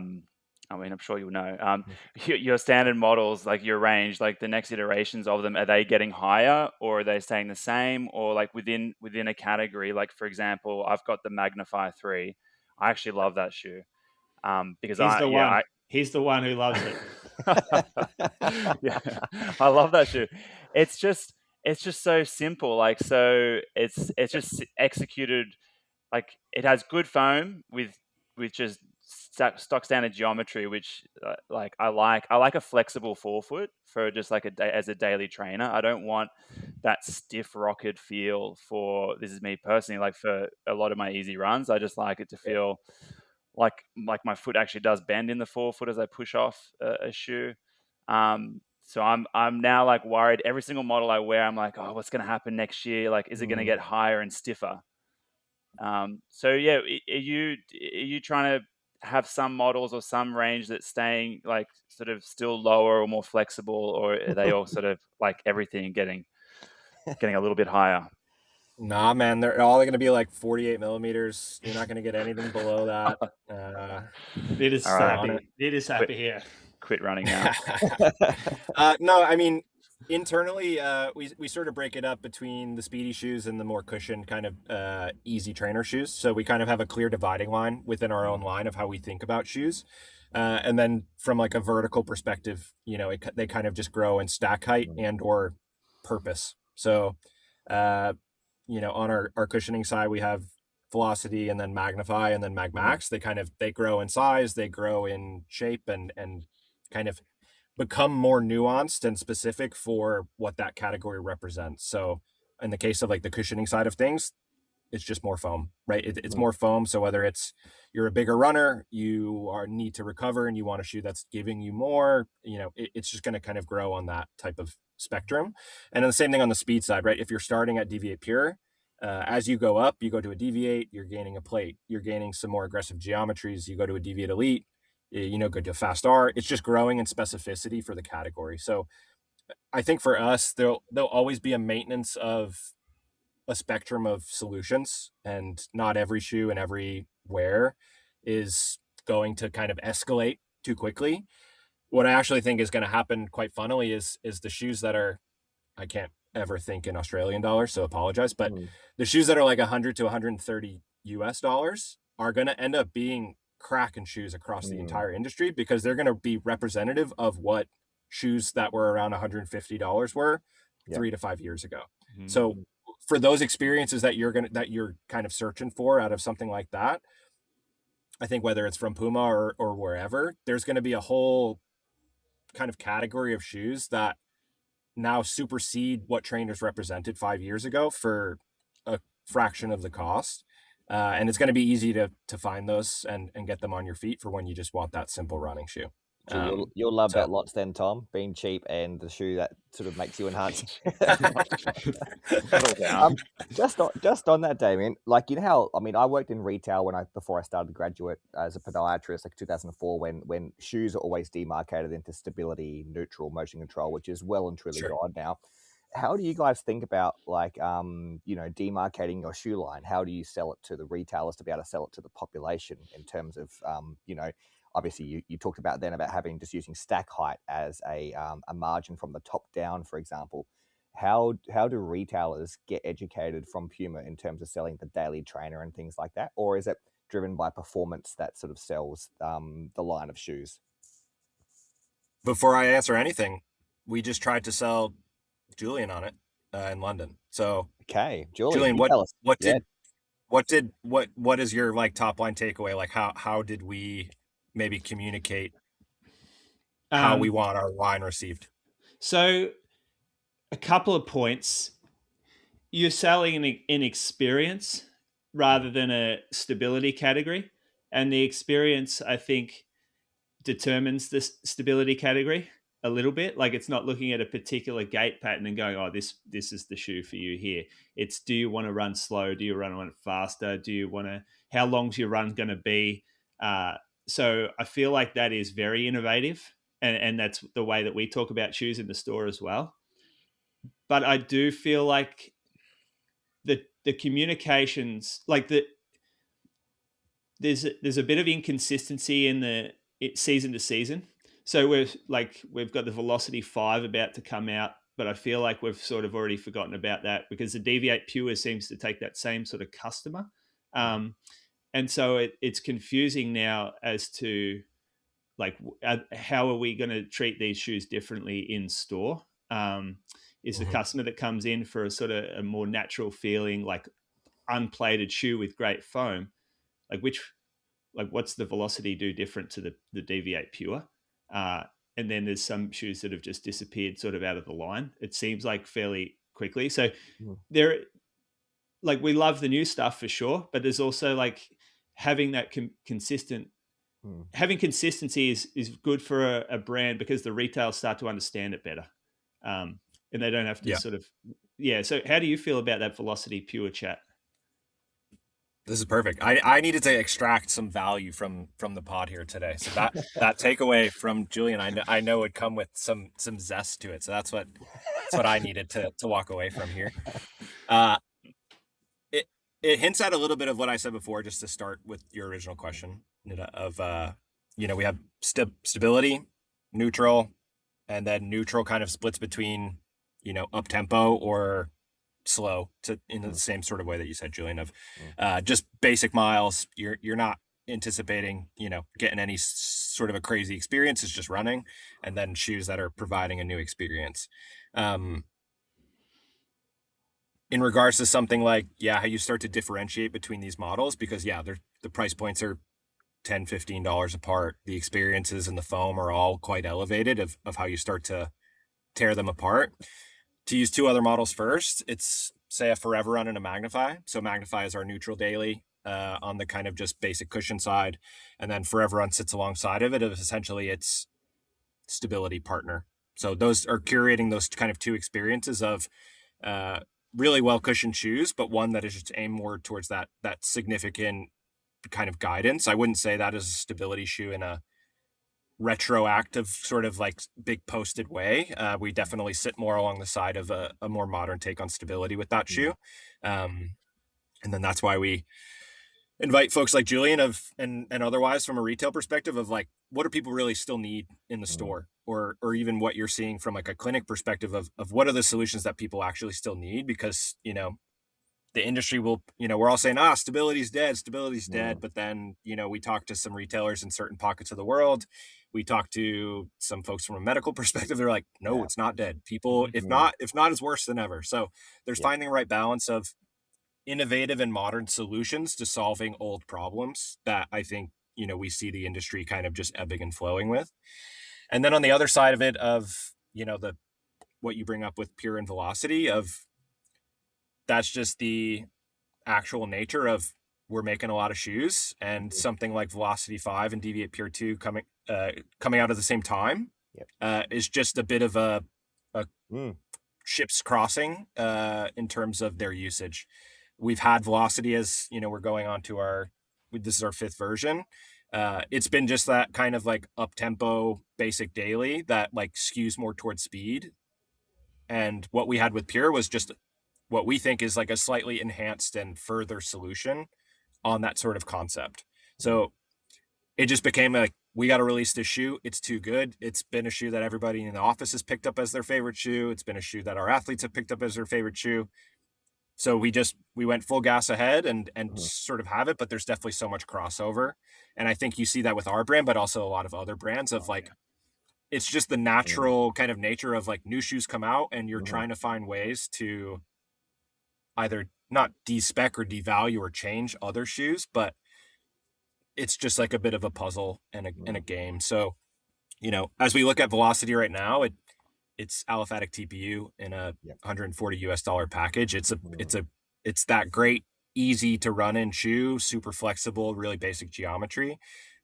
mean, I'm sure you'll know, your standard models, like your range, like the next iterations of them, are they getting higher or are they staying the same, or like within a category? Like, for example, I've got the Magnify 3. I actually love that shoe. Because He's the one who loves it. Yeah, I love that shoe. It's just so simple. Like, so it's just executed. Like, it has good foam with just stock standard geometry, which like I like a flexible forefoot for just like as a daily trainer. I don't want that stiff rocketed feel for, this is me personally, like for a lot of my easy runs. I just like it to feel like my foot actually does bend in the forefoot as I push off a shoe. So I'm now like worried every single model I wear. I'm like, oh, what's going to happen next year? Like, is it going to get higher and stiffer? So yeah, are you trying to have some models or some range that's staying like sort of still lower or more flexible, or are they all sort of like everything getting a little bit higher? Nah, man, they're all going to be like 48 millimeters. You're not going to get anything below that. It is happy. It is happy here. Quit running now. No, I mean, internally, we sort of break it up between the speedy shoes and the more cushioned kind of easy trainer shoes. So we kind of have a clear dividing line within our own line of how we think about shoes. And then from like a vertical perspective, you know, they kind of just grow in stack height and or purpose. So, you know, on our cushioning side, we have Velocity and then Magnify and then Mag Max. They grow in size, they grow in shape, and kind of become more nuanced and specific for what that category represents. So in the case of like the cushioning side of things, it's just more foam, right? It's more foam. So whether it's you're a bigger runner, you need to recover and you want a shoe that's giving you more, you know, it's just going to kind of grow on that type of spectrum. And then the same thing on the speed side, right? If you're starting at Deviate Pure, as you go up, you go to a Deviate, you're gaining a plate, you're gaining some more aggressive geometries, you go to a Deviate Elite, you know, go to a Fast R. It's just growing in specificity for the category. So I think for us, there'll always be a maintenance of a spectrum of solutions, and not every shoe and every wear is going to kind of escalate too quickly. What I actually think is going to happen quite funnily is the shoes that are, I can't ever think in Australian dollars, so apologize, but the shoes that are like 100 to 130 US dollars are going to end up being cracking shoes across the entire industry, because they're going to be representative of what shoes that were around $150 were 3 to 5 years ago. So for those experiences that you're kind of searching for out of something like that, I think whether it's from Puma or wherever, there's going to be a whole kind of category of shoes that now supersede what trainers represented 5 years ago for a fraction of the cost. And it's going to be easy to find those and get them on your feet for when you just want that simple running shoe. You'll love that lots then, Tom, being cheap and the shoe that sort of makes you enhance. Just on that, Damion, like, you know how, I mean, I worked in retail before I started graduate as a podiatrist, like 2004, when shoes are always demarcated into stability, neutral, motion control, which is well and truly gone now. How do you guys think about, like, you know, demarcating your shoe line? How do you sell it to the retailers to be able to sell it to the population in terms of, you know, obviously you talked about then about using stack height as a margin from the top down, for example. How do retailers get educated from Puma in terms of selling the daily trainer and things like that? Or is it driven by performance that sort of sells the line of shoes? Before I answer anything, we just tried to sell Julian on it. in London. So Okay, Julian, you tell us. what is your like top line takeaway? Like how did we maybe communicate how we want our wine received? So a couple of points. You're selling an experience rather than a stability category. And the experience, I think, determines the stability category a little bit. Like it's not looking at a particular gait pattern and going, oh, this is the shoe for you here. It's, do you want to run slow? Do you run faster? Do you want to, how long's your run going to be? So I feel like that is very innovative. And that's the way that we talk about shoes in the store as well. But I do feel like the communications, like there's a bit of inconsistency in the season to season. So we've got the Velocity 5 about to come out, but I feel like we've sort of already forgotten about that because the Deviate Pure seems to take that same sort of customer. And so it's confusing now as to like how are we going to treat these shoes differently in store? Is the customer that comes in for a sort of a more natural feeling, like unplated shoe with great foam, like what's the Velocity do different to the Deviate Pure? And then there's some shoes that have just disappeared sort of out of the line. It seems like fairly quickly. So there, like we love the new stuff for sure, but there's also like having that consistent, having consistency is good for a brand because the retailers start to understand it better. And they don't have to sort of, So how do you feel about that Velocity Pure chat? This is perfect. I needed to extract some value from the pod here today. So that takeaway from Julian, I know would come with some zest to it. So that's what I needed to walk away from here. It hints at a little bit of what I said before, just to start with your original question of we have stability, neutral, and then neutral kind of splits between up tempo or slow in the same sort of way that you said, Julian, of just basic miles. You're not anticipating getting any sort of a crazy experience. It's just running, and then shoes that are providing a new experience. In regards to something like how you start to differentiate between these models, because the price points are $10-15 apart. The experiences and the foam are all quite elevated of how you start to tear them apart. To use two other models first, it's say a Forever Run and a Magnify. So Magnify is our neutral daily on the kind of just basic cushion side, and then Forever Run sits alongside of it. Essentially, it's stability partner. So those are curating those kind of two experiences of really well cushioned shoes, but one that is just aimed more towards that significant kind of guidance. I wouldn't say that is a stability shoe in a retroactive sort of like big posted way. We definitely sit more along the side of a more modern take on stability with that shoe. And then that's why we invite folks like Julian and otherwise from a retail perspective of like, what do people really still need in the store, or even what you're seeing from like a clinic perspective of what are the solutions that people actually still need? Because, the industry will, we're all saying, stability's dead. But then, we talk to some retailers in certain pockets of the world. We talk to some folks from a medical perspective. They're like, no, it's not dead. People, if not, it's worse than ever. So there's finding the right balance of innovative and modern solutions to solving old problems that I think, we see the industry kind of just ebbing and flowing with. And then on the other side of it of, what you bring up with Pure and Velocity of, that's just the actual nature of we're making a lot of shoes, and something like Velocity 5 and Deviate Pure 2 coming out at the same time is just a bit of a ships crossing in terms of their usage. We've had Velocity as, we're going on to this is our 5th version. It's been just that kind of like up-tempo basic daily that like skews more towards speed. And what we had with Pure was just what we think is like a slightly enhanced and further solution on that sort of concept. So it just became like, we got to release this shoe. It's too good. It's been a shoe that everybody in the office has picked up as their favorite shoe. It's been a shoe that our athletes have picked up as their favorite shoe. So we went full gas ahead and sort of have it, but there's definitely so much crossover. And I think you see that with our brand, but also a lot of other brands of it's just the natural kind of nature of like new shoes come out and you're Mhm. trying to find ways to either not despec or devalue or change other shoes, but it's just like a bit of a puzzle and a game. So, as we look at velocity right now, it's aliphatic TPU in a Yep. $140 package. It's Mhm. it's that great, easy to run in shoe, super flexible, really basic geometry.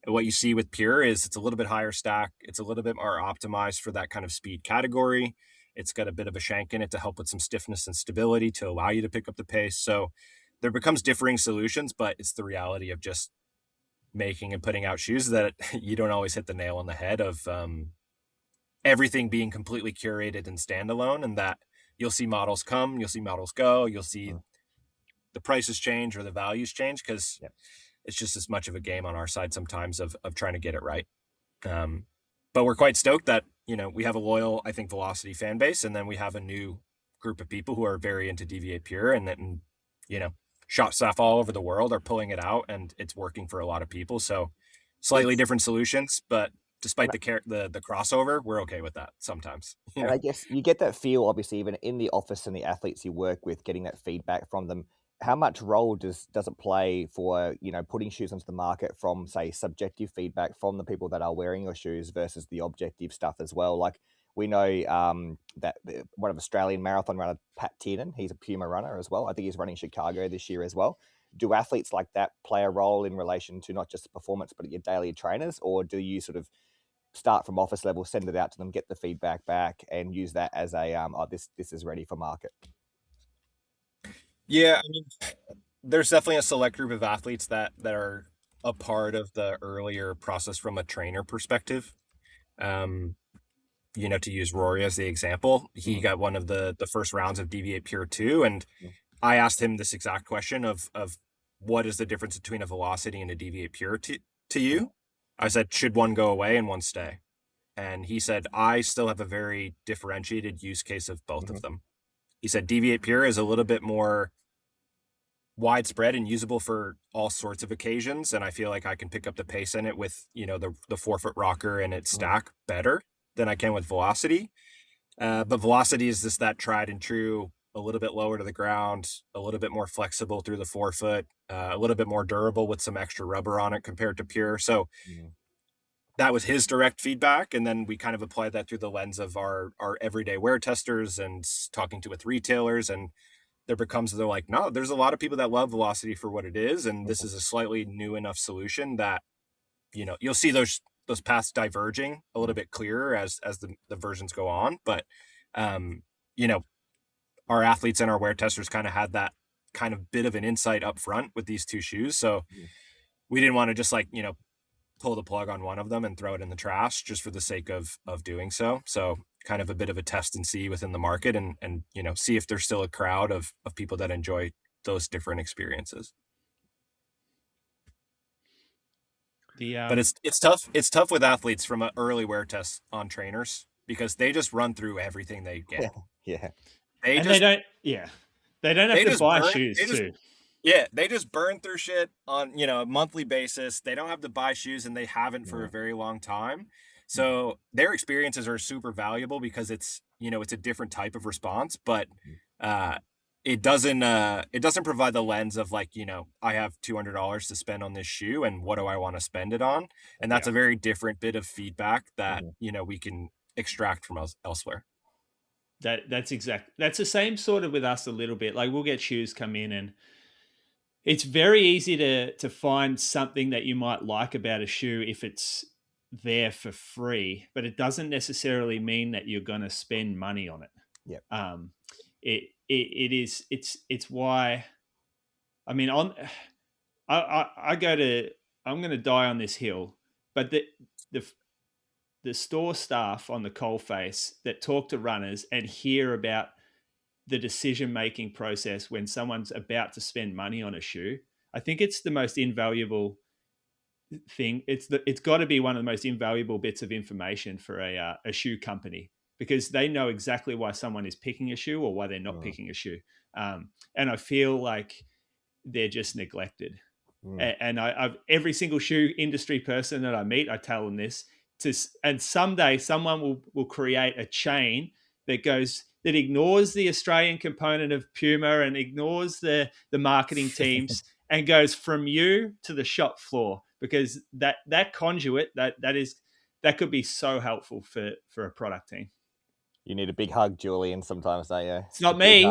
And what you see with Pure is it's a little bit higher stack. It's a little bit more optimized for that kind of speed category. It's got a bit of a shank in it to help with some stiffness and stability to allow you to pick up the pace. So there becomes differing solutions, but it's the reality of just making and putting out shoes that you don't always hit the nail on the head of everything being completely curated and standalone, and that you'll see models come, you'll see models go, you'll see Mhm. the prices change or the values change because Yep. it's just as much of a game on our side sometimes of trying to get it right. Um, but we're quite stoked that we have a loyal, I think, Velocity fan base, and then we have a new group of people who are very into Deviate Pure, and then shop staff all over the world are pulling it out, and it's working for a lot of people. So slightly It's different solutions, but despite and the crossover, we're okay with that sometimes. And I guess you get that feel, obviously, even in the office and the athletes you work with, getting that feedback from them. How much role does it play for putting shoes onto the market from, say, subjective feedback from the people that are wearing your shoes versus the objective stuff as well? Like we know that one of Australian marathon runner, Pat Tiernan, he's a Puma runner as well. I think he's running Chicago this year as well. Do athletes like that play a role in relation to not just the performance, but your daily trainers, or do you sort of start from office level, send it out to them, get the feedback back, and use that as a this is ready for market? Yeah, I mean, there's definitely a select group of athletes that are a part of the earlier process from a trainer perspective. Um, to use Rory as the example, he Mhm. got one of the first rounds of Deviate Pure 2, and Mhm. I asked him this exact question of what is the difference between a Velocity and a Deviate Pure to Mhm. you? I said, should one go away and one stay? And he said, I still have a very differentiated use case of both of Mhm. them. He said Deviate Pure is a little bit more widespread and usable for all sorts of occasions, and I feel like I can pick up the pace in it with the 4-foot rocker and its Mhm. stack better than I can with Velocity. But Velocity is just that tried and true, a little bit lower to the ground, a little bit more flexible through the 4-foot, a little bit more durable with some extra rubber on it compared to Pure. So Mhm. that was his direct feedback, and then we kind of applied that through the lens of our everyday wear testers and talking to with retailers, and they're like, no, there's a lot of people that love Velocity for what it is, and this Mhm. is a slightly new enough solution that you'll see those paths diverging a little Mhm. bit clearer as the versions go on. But um, you know, our athletes and our wear testers kind of had that kind of bit of an insight up front with these two shoes. So Mhm. we didn't want to just like, pull the plug on one of them and throw it in the trash just for the sake of doing so. So kind of a bit of a test and see within the market and see if there's still a crowd of people that enjoy those different experiences. The But it's tough. It's tough with athletes from an early wear test on trainers because they just run through everything they get. Yeah. They and they just don't, they don't have to buy burn. shoes too. Yeah, they just burn through shit on a monthly basis. They don't have to buy shoes, and they haven't for a Mhm. very long time. So their experiences are super valuable because it's a different type of response, but uh, it doesn't provide the lens of like I have $200 to spend on this shoe, and what do I want to spend it on? And that's Yeah. a very different bit of feedback that Mhm. we can extract from elsewhere. That's the same sort of with us a little bit. Like we'll get shoes come in and it's very easy to find something that you might like about a shoe if it's there for free, but it doesn't necessarily mean that you're going to spend money on it. Yep. Um, it's why I mean on I go to I'm going to die on this hill, but the the store staff on the coalface that talk to runners and hear about the decision making process when someone's about to spend money on a shoe. I think it's the most invaluable thing. It's got to be one of the most invaluable bits of information for a shoe company because they know exactly why someone is picking a shoe or why they're not Mhm. picking a shoe. And I feel like they're just neglected. Mhm. And I've every single shoe industry person that I meet, I tell them this: and someday someone will create a chain that ignores the Australian component of Puma and ignores the marketing teams and goes from you to the shop floor, because that conduit that could be so helpful for a product team. You need a big hug, Julian, sometimes, don't you? It's not me.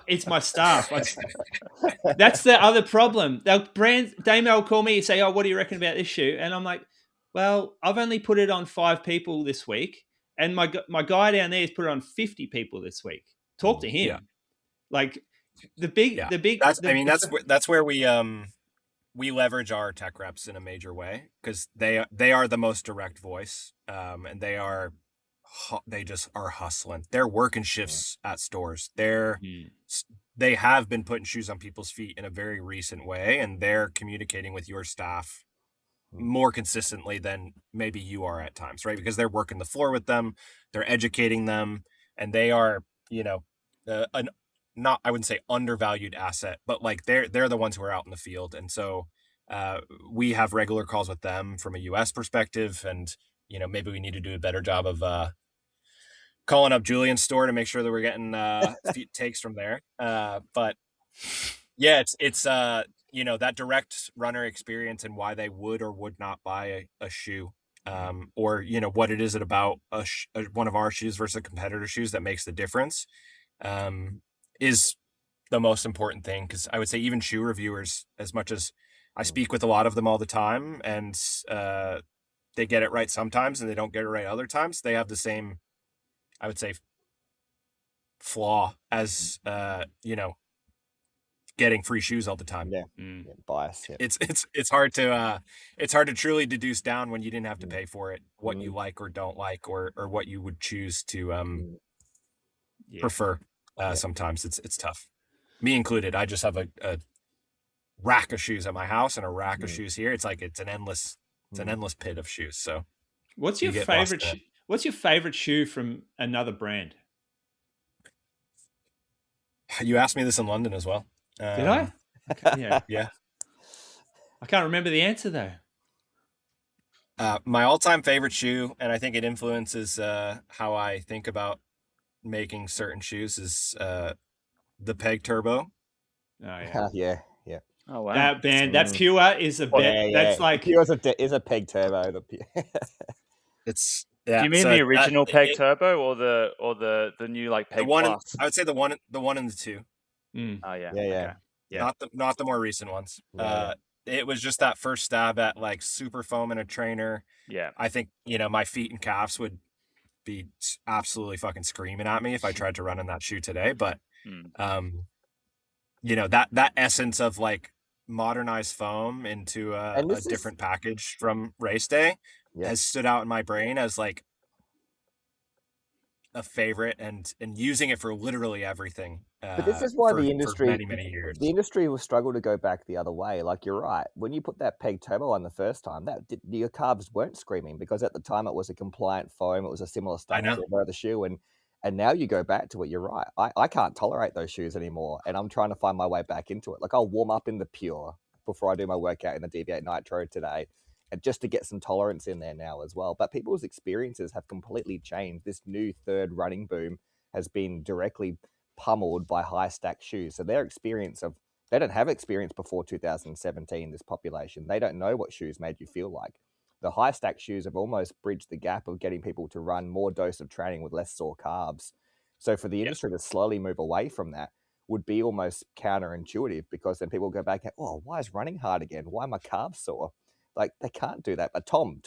It's my staff. That's the other problem. Damion will call me and say, "Oh, what do you reckon about this shoe?" And I'm like, "Well, I've only put it on 5 people this week, and my guy down there has put it on 50 people this week. Talk to him." Yeah. Like the big. That's where we leverage our tech reps in a major way, because they are the most direct voice, and they just are hustling. They're working shifts at stores. They have been putting shoes on people's feet in a very recent way, and they're communicating with your staff more consistently than maybe you are at times, right? Because they're working the floor with them, they're educating them, and they are, an not, I wouldn't say undervalued asset, but like they're the ones who are out in the field. And so we have regular calls with them from a US perspective, and maybe we need to do a better job of calling up Julian's store to make sure that we're getting takes from there. But yeah, it's that direct runner experience and why they would or would not buy a shoe, or what it is about one of our shoes versus a competitor shoes that makes the difference, is the most important thing. Because I would say even shoe reviewers, as much as I speak with a lot of them all the time, and they get it right sometimes and they don't get it right other times, they have the same, I would say, flaw as getting free shoes all the time. Yeah, bias. Yeah. It's hard to truly deduce down when you didn't have to pay for it what you like or don't like, or what you would choose to prefer. Sometimes it's tough, me included. I just have a rack of shoes at my house and a rack of shoes here. It's like it's an endless pit of shoes. So what's your favorite shoe from another brand? You asked me this in London as well. Did I? Okay, yeah. I can't remember the answer though. My all-time favorite shoe, and I think it influences how I think about making certain shoes, is the Peg Turbo. Oh yeah. yeah. Oh wow. That Pure is a bet. That's like Pure is a Peg Turbo. It's Do you mean the original Peg Turbo or the new like Peg Plus? I would say the one and the two. Oh yeah. Yeah. Okay. Yeah. Not the more recent ones. It was just that first stab at like super foam in a trainer. Yeah. I think my feet and calves would be absolutely fucking screaming at me if I tried to run in that shoe today. But that essence of like modernized foam into a different package from race day has stood out in my brain as like a favorite, and using it for literally everything. But this is why the industry, for many years, the industry will struggle to go back the other way. Like, you're right. When you put that Peg Turbo on the first time, your calves weren't screaming, because at the time it was a compliant foam. It was a similar stuff to the shoe, and now you go back to it. You're right. I can't tolerate those shoes anymore, and I'm trying to find my way back into it. Like, I'll warm up in the Pure before I do my workout in the DV8 Nitro today, and just to get some tolerance in there now as well. But people's experiences have completely changed. This new third running boom has been directly pummeled by high stack shoes. So their experience they don't have experience before 2017, this population. They don't know what shoes made you feel like. The high stack shoes have almost bridged the gap of getting people to run more dose of training with less sore calves. So for the industry to slowly move away from that would be almost counterintuitive, because then people go back and, oh, why is running hard again? Why are my calves sore? Like, they can't do that. But Tom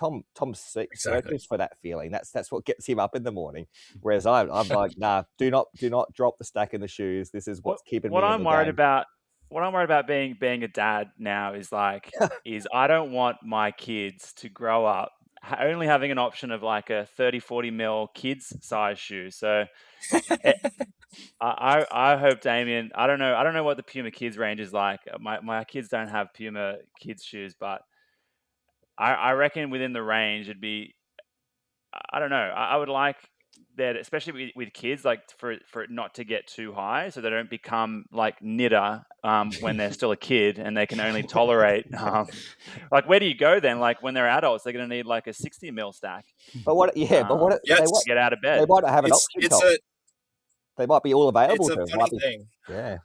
searches for that feeling. That's what gets him up in the morning. Whereas I'm like, nah, do not drop the stack in the shoes. This is what's keeping me in the game. What I'm worried about being a dad now is like I don't want my kids to grow up only having an option of like a 30-40 mil kids size shoe. So I hope, Damion, I don't know what the Puma kids range is like. My kids don't have Puma kids shoes, but I reckon within the range it'd be, I don't know. I would like that, especially with kids, like for it not to get too high, so they don't become like knitter when they're still a kid and they can only tolerate like, where do you go then? Like, when they're adults, they're going to need like a 60 mil stack. But what? Yeah, but what? Yeah, They, to get out of they bed. might not have an it's option. Tom. They might be all available. it's a to them. funny Might be, thing. yeah.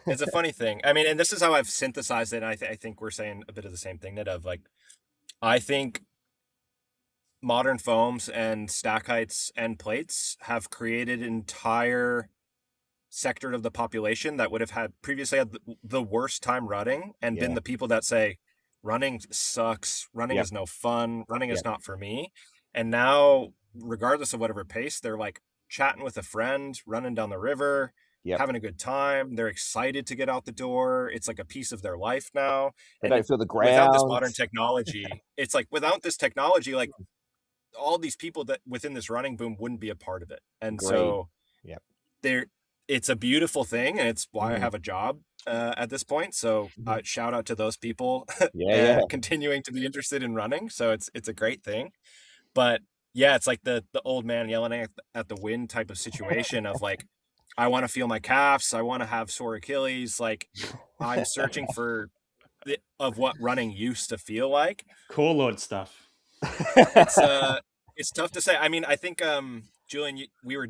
It's a funny thing. I mean, and this is how I've synthesized it. And I think we're saying a bit of the same thing, Nid, of like, I think modern foams and stack heights and plates have created entire sector of the population that would have had previously had the worst time running and been the people that say running sucks, running is no fun, running is not for me. And now, regardless of whatever pace, they're like chatting with a friend, running down the river, having a good time. They're excited to get out the door. It's like a piece of their life now. They don't feel the ground. Without this modern technology, it's like without this technology, like all these people that within this running boom wouldn't be a part of it. And so it's a beautiful thing, and it's why I have a job at this point. So shout out to those people continuing to be interested in running. So it's a great thing. But yeah, it's like the old man yelling at the wind type of situation of like, I want to feel my calves. I want to have sore Achilles. Like, I'm searching for of what running used to feel like. Core Lord stuff. It's tough to say. I mean, I think Julian, we were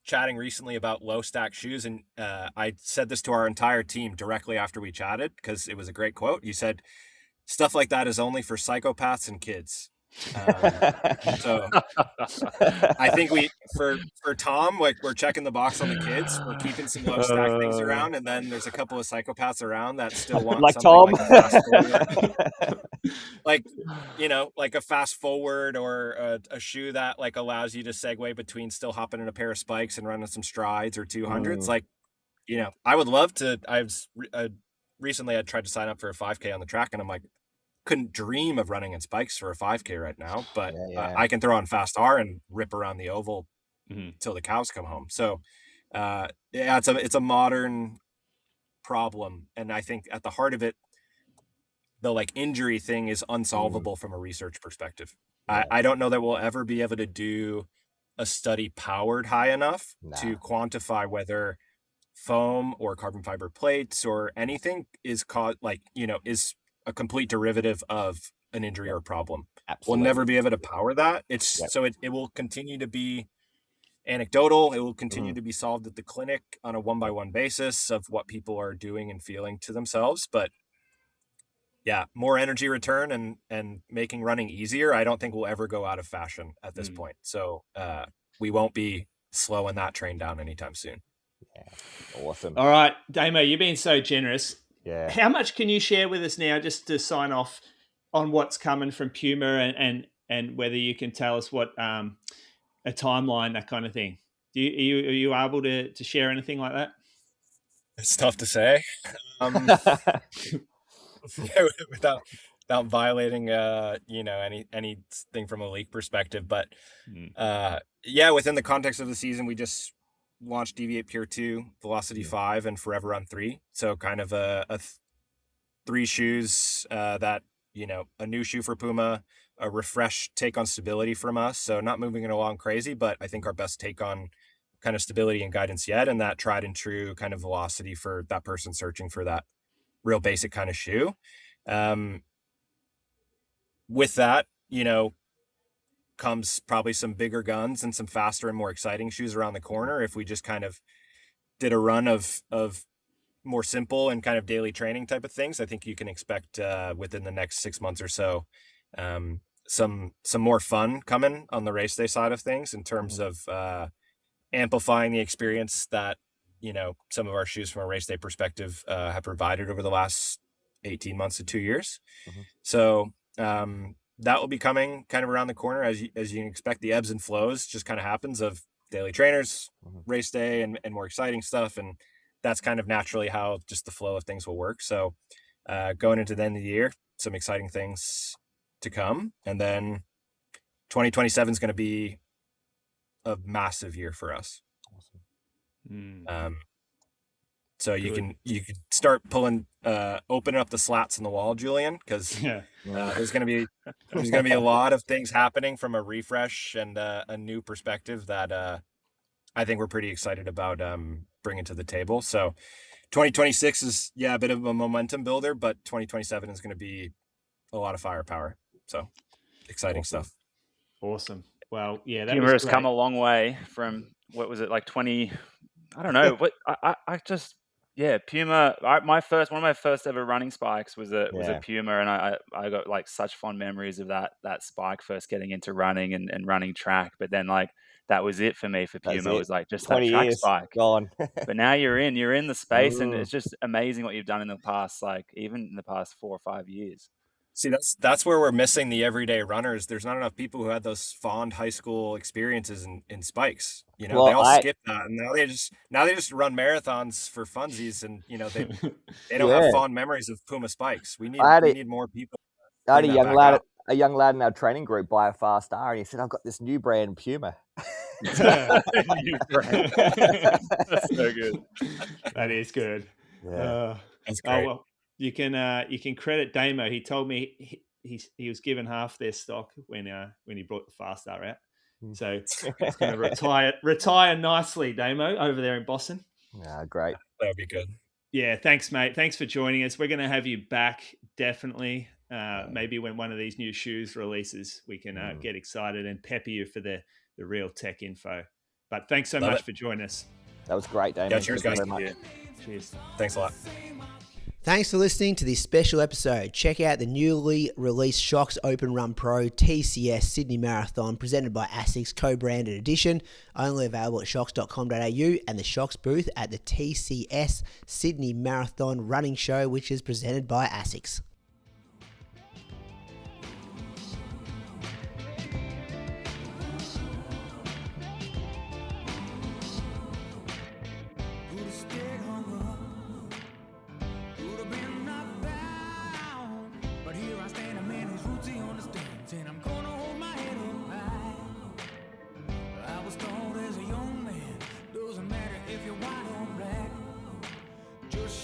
chatting recently about low stack shoes, and I said this to our entire team directly after we chatted because it was a great quote. You said stuff like that is only for psychopaths and kids. So I think for Tom, like, we're checking the box on the kids. We're keeping some low stack things around, and then there's a couple of psychopaths around that still want like something Tom, like a fast forward. Like, like a fast forward or a shoe that like allows you to segue between still hopping in a pair of spikes and running some strides or 200s. Like, I would love to. Recently I tried to sign up for a 5K on the track, and I'm like, couldn't dream of running in spikes for a 5K right now, but I can throw on fast R and rip around the oval till the cows come home. So it's a modern problem, and I think at the heart of it, the like injury thing is unsolvable from a research perspective. I don't know that we'll ever be able to do a study powered high enough to quantify whether foam or carbon fiber plates or anything is is a complete derivative of an injury or problem. Absolutely. We'll never be able to power that. So it will continue to be anecdotal. It will continue to be solved at the clinic on a 1-by-1 basis of what people are doing and feeling to themselves. But yeah, more energy return and making running easier, I don't think we'll ever go out of fashion at this point. So we won't be slowing that train down anytime soon. Yeah, awesome. All right, Damo, you've been so generous. Yeah. How much can you share with us now, just to sign off on what's coming from Puma, and whether you can tell us what a timeline, that kind of thing? Are you able to share anything like that? It's tough to say. without violating anything from a league perspective, but within the context of the season, we just launched Deviate Pure 2, Velocity 5, and Forever Run 3. So kind of a 3 shoes that, a new shoe for Puma, a refreshed take on stability from us. So not moving it along crazy, but I think our best take on kind of stability and guidance yet, and that tried and true kind of velocity for that person searching for that real basic kind of shoe. With that, comes probably some bigger guns and some faster and more exciting shoes around the corner. If we just kind of did a run of more simple and kind of daily training type of things, I think you can expect within the next 6 months or so some more fun coming on the race day side of things in terms of amplifying the experience that some of our shoes from a race day perspective have provided over the last 18 months to 2 years. So that will be coming kind of around the corner as you can expect. The ebbs and flows just kind of happens of daily trainers, race day, and more exciting stuff. And that's kind of naturally how just the flow of things will work. So going into the end of the year, some exciting things to come. And then 2027 is going to be a massive year for us. So you can start pulling, opening up the slats in the wall, Julian, because there's going to be a lot of things happening from a refresh and a new perspective that I think we're pretty excited about bringing to the table. So 2026 is a bit of a momentum builder, but 2027 is going to be a lot of firepower. So exciting stuff. Awesome. Well, yeah, that Puma was has great. come a long way from, what was it, like 20? I don't know. What I just Puma. One of my first ever running spikes was a Puma, and I got like such fond memories of that spike first getting into running and running track. But then like that was it for me for Puma. It was like just that 20 track years spike. gone. But now you're in the space, and it's just amazing what you've done in the past, like even in the past 4 or 5 years. See, that's where we're missing the everyday runners. There's not enough people who had those fond high school experiences in spikes. You know, Well, they all skip that, and now they just run marathons for funsies, and you know they don't have fond memories of Puma spikes. We need more people. I had a young lad in our training group buy a Fast R, and he said, "I've got this new brand Puma." New brand. That's so good. That is good. Yeah, that's great. Well, you can credit Damo. He told me he was given half their stock when he brought the Fast R out. So he's going to retire nicely, Damo, over there in Boston. Yeah, great. That would be good. Yeah, thanks, mate. Thanks for joining us. We're going to have you back, definitely. Maybe when one of these new shoes releases, we can get excited and pepper you for the real tech info. But thanks so much for joining us. That was great, Damion. Yeah, cheers, guys. Cheers. Thanks a lot. Thanks for listening to this special episode. Check out the newly released Shox Open Run Pro TCS Sydney Marathon presented by ASICS co-branded edition, only available at shox.com.au and the Shox booth at the TCS Sydney Marathon Running Show, which is presented by ASICS.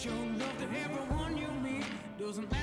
Show love to everyone you meet. Doesn't matter.